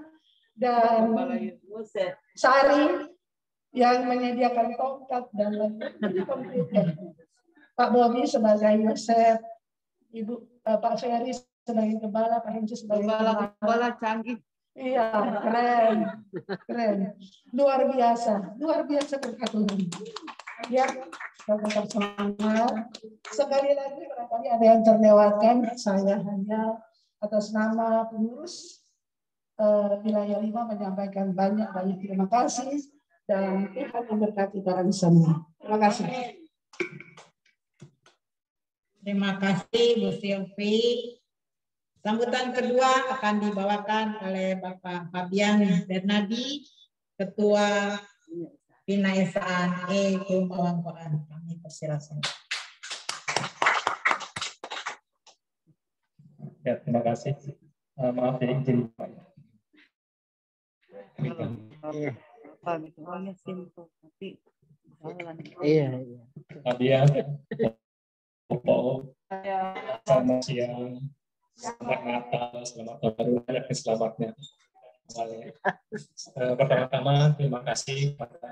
dan Sari yang menyediakan tongkat dan komputer. Pak Bobi sebagai Yosef, Ibu Pak Ferry sebagai gembala, Pak Henry sebagai gembala canggih. Iya, keren, luar biasa berkat Tuhan. Ya, tetap semangat. Sekali lagi barangkali ada yang terlewatkan, saya hanya atas nama pengurus wilayah 5 menyampaikan banyak terima kasih dan Tuhan memberkati kita semua. Terima kasih. Terima kasih Bu Silvi. Sambutan kedua akan dibawakan oleh Bapak Fabian Bernadi, Ketua Pinaisaan Kumawangkoan. Kami persilakan. Ya, terima kasih. Maaf ya, izin Pak. Iya. Fabian, selamat siang, selamat Natal, selamat tahun baru, banyak selamatnya. Pertama-tama terima kasih pada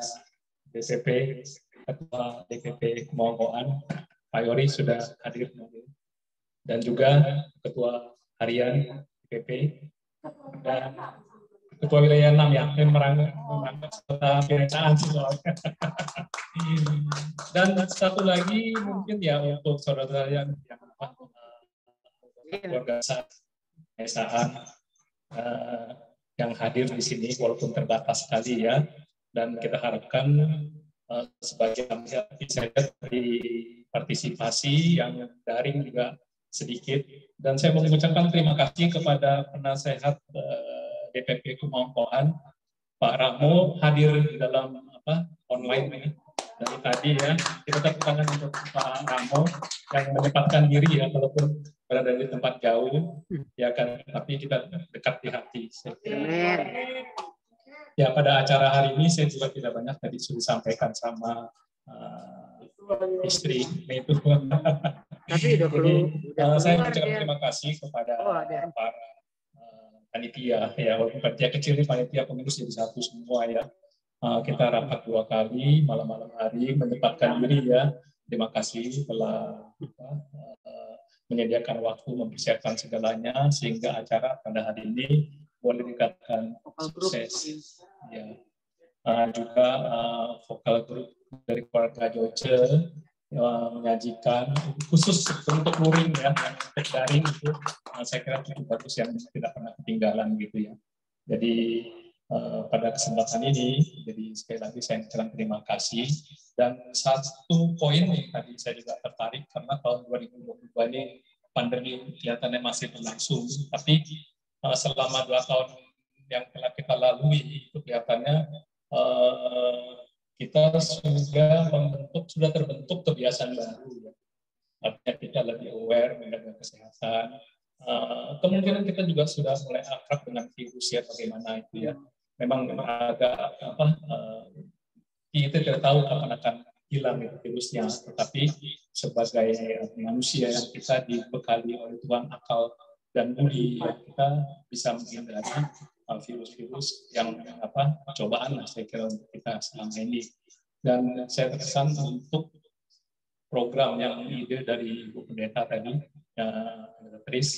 DPP, Ketua DPP Kumawangkoan, Pak Yori sudah hadir, dan juga Ketua Harian DPP dan Ketua Wilayah 6 ya, yang merangkap serta pinaisaan sih soalnya. Dan satu lagi mungkin ya untuk saudara yang keluarga pinaisaan yang hadir di sini walaupun terbatas sekali ya, dan kita harapkan sebagai bisa dari partisipasi yang daring juga sedikit, dan saya mau mengucapkan terima kasih kepada penasehat DPP Kumawangkoan, Pak Ramo hadir di dalam online ya. Dari tadi ya, kita tepuk tangan untuk Pak Ramo yang menyempatkan diri ya, walaupun berada di tempat jauh ya kan, tapi kita dekat di hati. Ya, pada acara hari ini saya juga tidak banyak tadi sudah disampaikan sama istri itu. Tapi saya mengucapkan terima kasih kepada para panitia ya, walaupun panitia kecil ini panitia pengurus jadi satu semua ya. Kita rapat 2 kali malam-malam hari menyempatkan diri ya. Terima kasih telah menyediakan waktu mempersiapkan segalanya sehingga acara pada hari ini boleh dikatakan sukses ya. Juga vokal grup dari keluarga Joce menyajikan khusus untuk luring ya, untuk daring itu saya kira cukup bagus yang tidak pernah ketinggalan gitu ya. Jadi pada kesempatan ini, jadi sekali lagi saya ucapkan terima kasih. Dan satu poin yang tadi saya juga tertarik karena tahun 2022 ini pandemi kelihatannya masih berlangsung, tapi selama 2 tahun yang telah kita lalui itu kelihatannya kita sudah terbentuk kebiasaan baru ya. Artinya kita lebih aware menjaga kesehatan. Kemungkinan kita juga sudah mulai akrab dengan virus ya, bagaimana itu ya. Memang agak kita tidak tahu kapan akan hilang itu virusnya, tetapi sebagai manusia yang kita dibekali oleh Tuhan akal dan budi, ya, kita bisa menghindari virus-virus yang cobaan lah saya kira untuk kita selama ini. Dan saya terkesan untuk program yang ide dari Ibu Pendeta tadi, Tris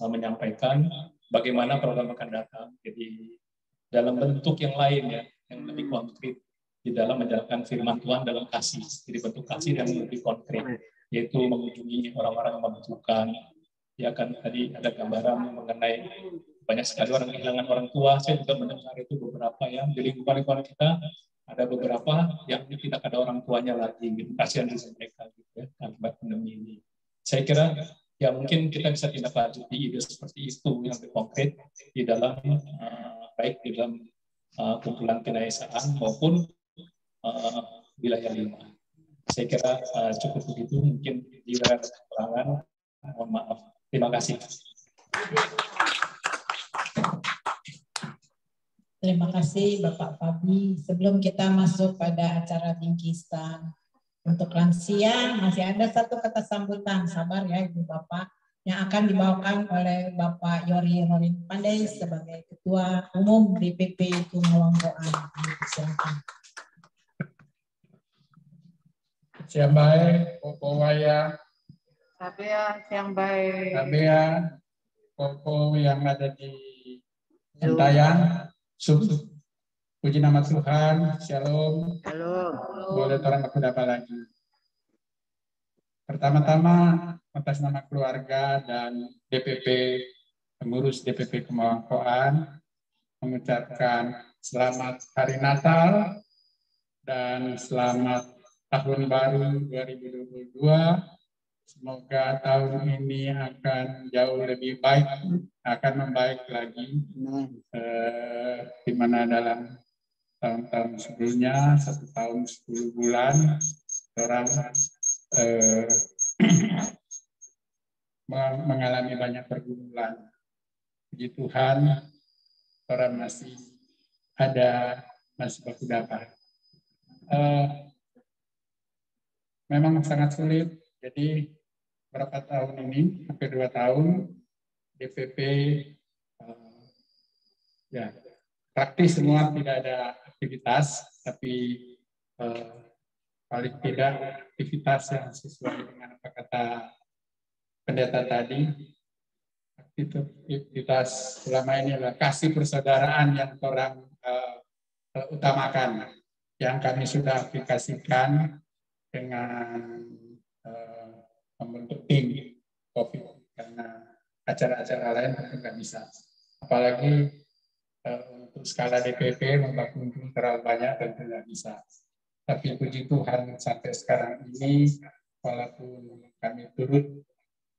menyampaikan bagaimana program akan datang. Jadi dalam bentuk yang lain ya, yang lebih konkret di dalam menjalankan firman Tuhan dalam kasih. Jadi bentuk kasih yang lebih konkret, yaitu mengunjungi orang-orang yang membutuhkan. Ya kan tadi ada gambaran mengenai banyak sekali orang kehilangan orang tua. Saya juga mendengar itu beberapa ya di lingkungan kita ada beberapa yang tidak ada orang tuanya lagi. Gitu. Kasihan juga mereka gitu ya akibat pandemi ini. Saya kira ya mungkin kita bisa tindak lanjuti ide seperti itu yang lebih konkret di dalam baik di dalam kumpulan kedaesaan maupun wilayah 5. Saya kira cukup begitu. Mungkin di wilayah kekurangan, mohon maaf. Terima kasih. Terima kasih Bapak Fabi. Sebelum kita masuk pada acara bingkisan untuk lansia, masih ada satu kata sambutan. Sabar ya Ibu Bapak, yang akan dibawakan oleh Bapak Yori Rorin Pandai sebagai Ketua Umum DPP Kumulonggoan. Silakan. Siang baik, Popo Waya. Sabea, siang baik. Sabea, Popo yang ada di Entayan. Puji nama Tuhan, Shalom. Halo. Boleh orang aku dapat lagi. Pertama-tama atas nama keluarga dan DPP, pengurus DPP Kumulonggoan, mengucapkan selamat Hari Natal dan selamat Tahun Baru 2022. Semoga tahun ini akan jauh lebih baik, akan membaik lagi. Di mana dalam tahun-tahun sebelumnya, 1 tahun 10 bulan, orang mengalami banyak pergumulan. Puji Tuhan, orang masih ada, masih baku dapat. Memang sangat sulit, jadi berapa tahun ini, hampir 2 tahun, DPP ya praktis semua tidak ada aktivitas, tapi paling tidak aktivitas yang sesuai dengan apa kata pendeta tadi, aktivitas selama ini adalah kasih persaudaraan yang orang utamakan, yang kami sudah aplikasikan dengan membentuk tim COVID, karena acara-acara lain nggak bisa. Apalagi untuk skala DPP membangun terlalu banyak tentu nggak bisa. Tapi puji Tuhan sampai sekarang ini, walaupun kami turut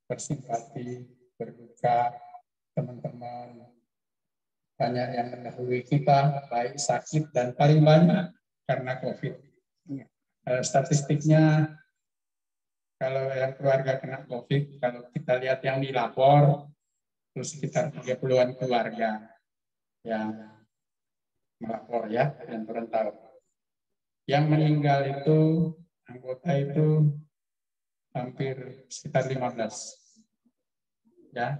bersimpati, berduka, teman-teman banyak yang mendahului kita, baik sakit dan paling banyak karena COVID. Statistiknya, kalau yang keluarga kena COVID, kalau kita lihat yang dilapor, itu sekitar 30-an keluarga yang melapor ya, yang terentau. Yang meninggal itu, anggota itu hampir sekitar 15. Ya,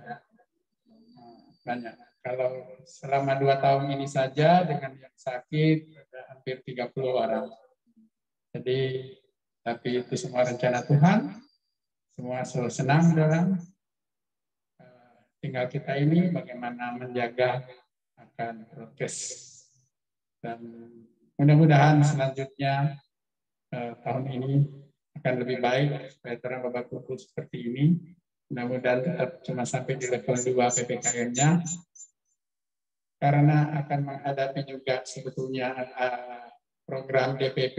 banyak. Kalau selama 2 tahun ini saja dengan yang sakit, ada hampir 30 orang. Jadi, tapi itu semua rencana Tuhan, semua selalu senang dalam tinggal kita ini bagaimana menjaga akan prokes. Dan mudah-mudahan selanjutnya tahun ini akan lebih baik supaya terang babak kumpul seperti ini. Mudah-mudahan tetap cuma sampai di level 2 PPKM-nya, karena akan menghadapi juga sebetulnya program DPP,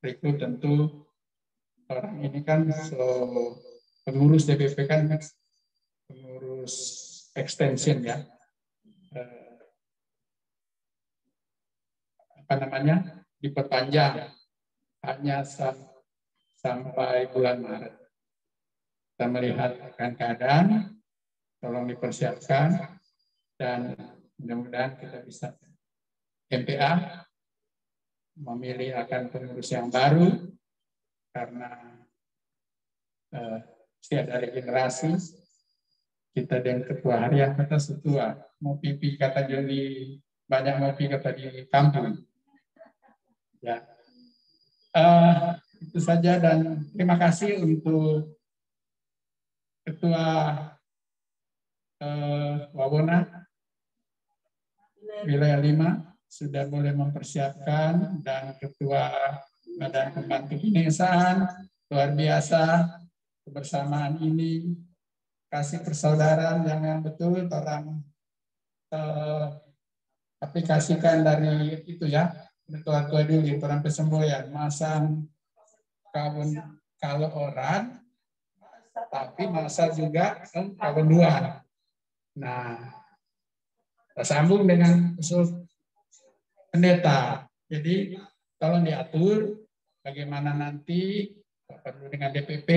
rekrut tentu orang ini kan pengurus DPP kan pengurus extension ya, diperpanjang hanya sampai bulan Maret. Kita melihat akan keadaan, tolong dipersiapkan dan mudah-mudahan kita bisa MPA memilih akan pengurus yang baru karena setiap dari generasi kita dan ketua harian kata setua mau pipi kata jadi banyak ngopi kata di kampung ya. Itu saja dan terima kasih untuk Ketua Wawona Wilayah 5 sudah boleh mempersiapkan dan Ketua Badan Pembantu Binasaan luar biasa kebersamaan ini, kasih persaudaraan yang betul orang aplikasikan dari itu ya, tua-tua dulu orang pesemboyan masang kalau orang tapi masa juga kawenduan. Nah, tersambung dengan usul pendeta. Jadi tolong diatur bagaimana nanti perlu dengan DPP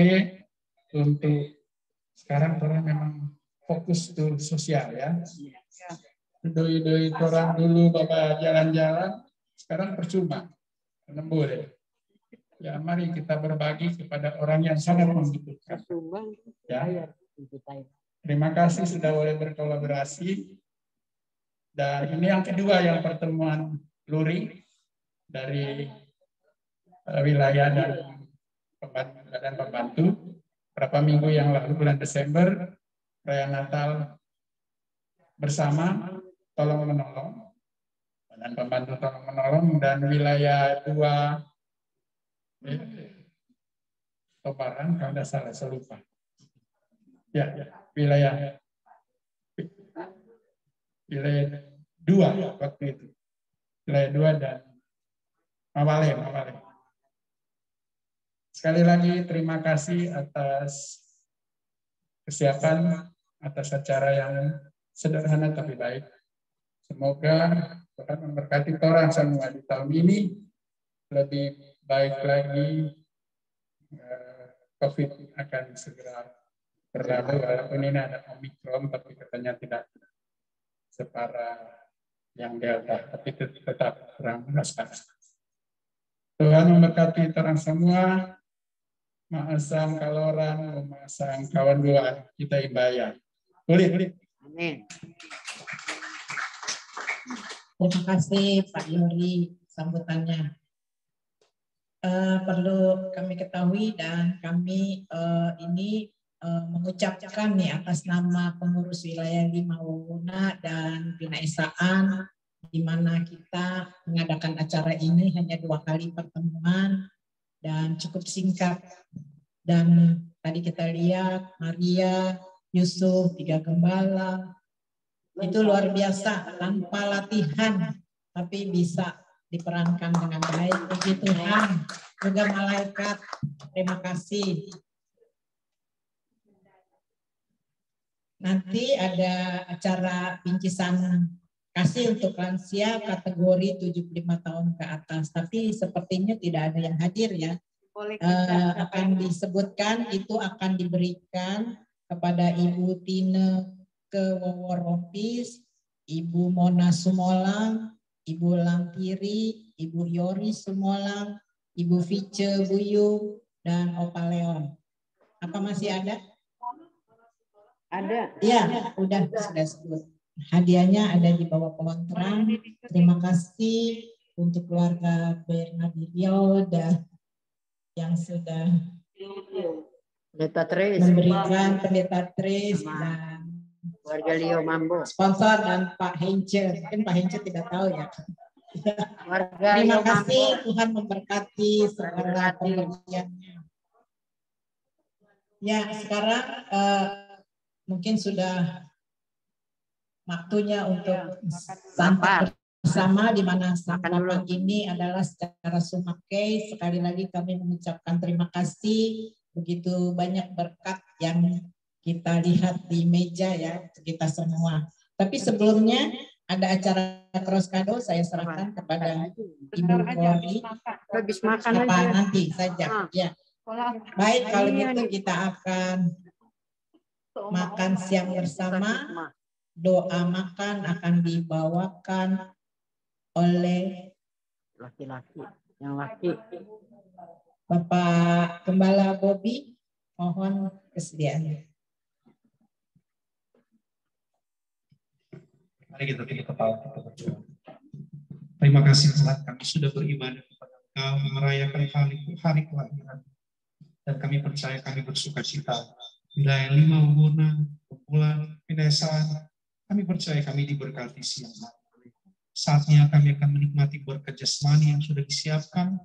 untuk sekarang orang memang fokus ke sosial ya. Doi orang dulu bapak jalan-jalan, sekarang percuma, lembur ya. Ya, mari kita berbagi kepada orang yang sangat membutuhkan. Ya. Terima kasih sudah boleh berkolaborasi. Dan ini yang kedua yang pertemuan luring dari wilayah dan badan pembantu. Berapa minggu yang lalu bulan Desember, perayaan Natal bersama tolong menolong. Badan pembantu tolong menolong dan wilayah 2 Tobaran, kalau tidak salah, saya lupa. Ya, wilayah 2 waktu itu. Wilayah 2 dan Mawale. Sekali lagi terima kasih atas kesiapan, atas acara yang sederhana tapi baik. Semoga Tuhan memberkati orang semua di tahun ini lebih baik lagi. COVID akan segera berlalu walaupun ini ada Omikron tapi katanya tidak separah yang Delta tapi tetap kurang waspada. Tuhan memberkati orang semua. Maasang kaloran, maasang kawan dua kita imbaya. Boleh. Amin. Terima kasih Pak Yuri sambutannya. Perlu kami ketahui dan kami ini mengucapkan nih atas nama pengurus wilayah 5 Wawona dan Binasaan di mana kita mengadakan acara ini hanya 2 kali pertemuan dan cukup singkat. Dan tadi kita lihat Maria, Yusuf, 3 gembala itu luar biasa tanpa latihan tapi bisa diperankan dengan baik. Puji Tuhan, juga malaikat. Terima kasih. Nanti ada acara bingkisan kasih untuk lansia kategori 75 tahun ke atas. Tapi sepertinya tidak ada yang hadir ya. Akan disebutkan itu akan diberikan kepada Ibu Tine Kewoworompis, Ibu Mona Sumolang, Ibu Lampiri, Ibu Yori Sumolang, Ibu Vice Buyung, dan Opa Leon. Apa masih ada? Ada. Ya, sudah sebut. Hadiahnya ada di bawah pohon terang. Terima kasih untuk keluarga Bernardino dan yang sudah memberikan Pendeta Tris dan warga Leo Mambo. Sponsor dan Pak Hence. Mungkin Pak Hence tidak tahu ya. Terima kasih, Tuhan memberkati segala pemberiannya. Ya, sekarang mungkin sudah waktunya untuk santap bersama, di mana santapan ini adalah secara sumakai. Sekali lagi kami mengucapkan terima kasih, begitu banyak berkat yang kita lihat di meja ya, kita semua. Tapi sebelumnya ada acara cross kado, saya serahkan kepada Ibu Kori. Habis makan Apa aja. nanti saja. Ya. Baik, kalau gitu kita akan makan siang bersama. Doa makan akan dibawakan oleh laki-laki, yang laki. Bapak Gembala Bobi, mohon kesediaannya. Mari kita tutup kepala kita berdoa. Terima kasih Tuhan, kami sudah beribadah kepada Engkau, merayakan hari kelahiran. Dan kami percaya kami bersuka cita. Wilayah 5 Wawona, Kumpulan, Pedesaan, kami percaya kami diberkati siang hari. Saatnya kami akan menikmati berkat jasmani yang sudah disiapkan.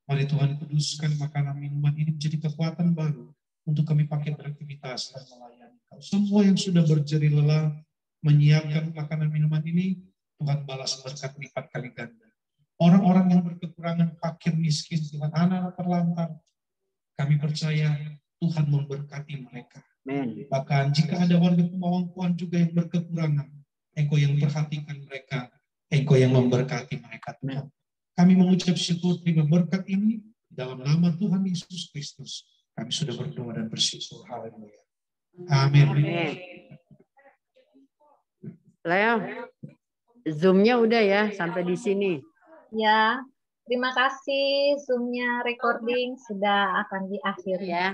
Mari Tuhan kuduskan makanan minuman ini menjadi kekuatan baru untuk kami pakai beraktivitas dan melayani Kau. Semua yang sudah berjerih lelah menyiapkan makanan minuman ini, Tuhan balas berkat lipat kali ganda. Orang-orang yang berkekurangan, fakir, miskin, Tuhan, anak-anak terlantar, kami percaya Tuhan memberkati mereka. Amen. Bahkan jika ada warga pemawangkuan juga yang berkekurangan, Engkau yang perhatikan mereka, Engkau yang memberkati mereka. Tuhan. Kami mengucap syukur terima berkat ini dalam nama Tuhan Yesus Kristus. Kami sudah berdoa dan bersyukur. Haleluya. Amin. Lea, Zoom-nya udah ya sampai di sini. Ya, terima kasih Zoom-nya recording sudah akan diakhiri. Ya.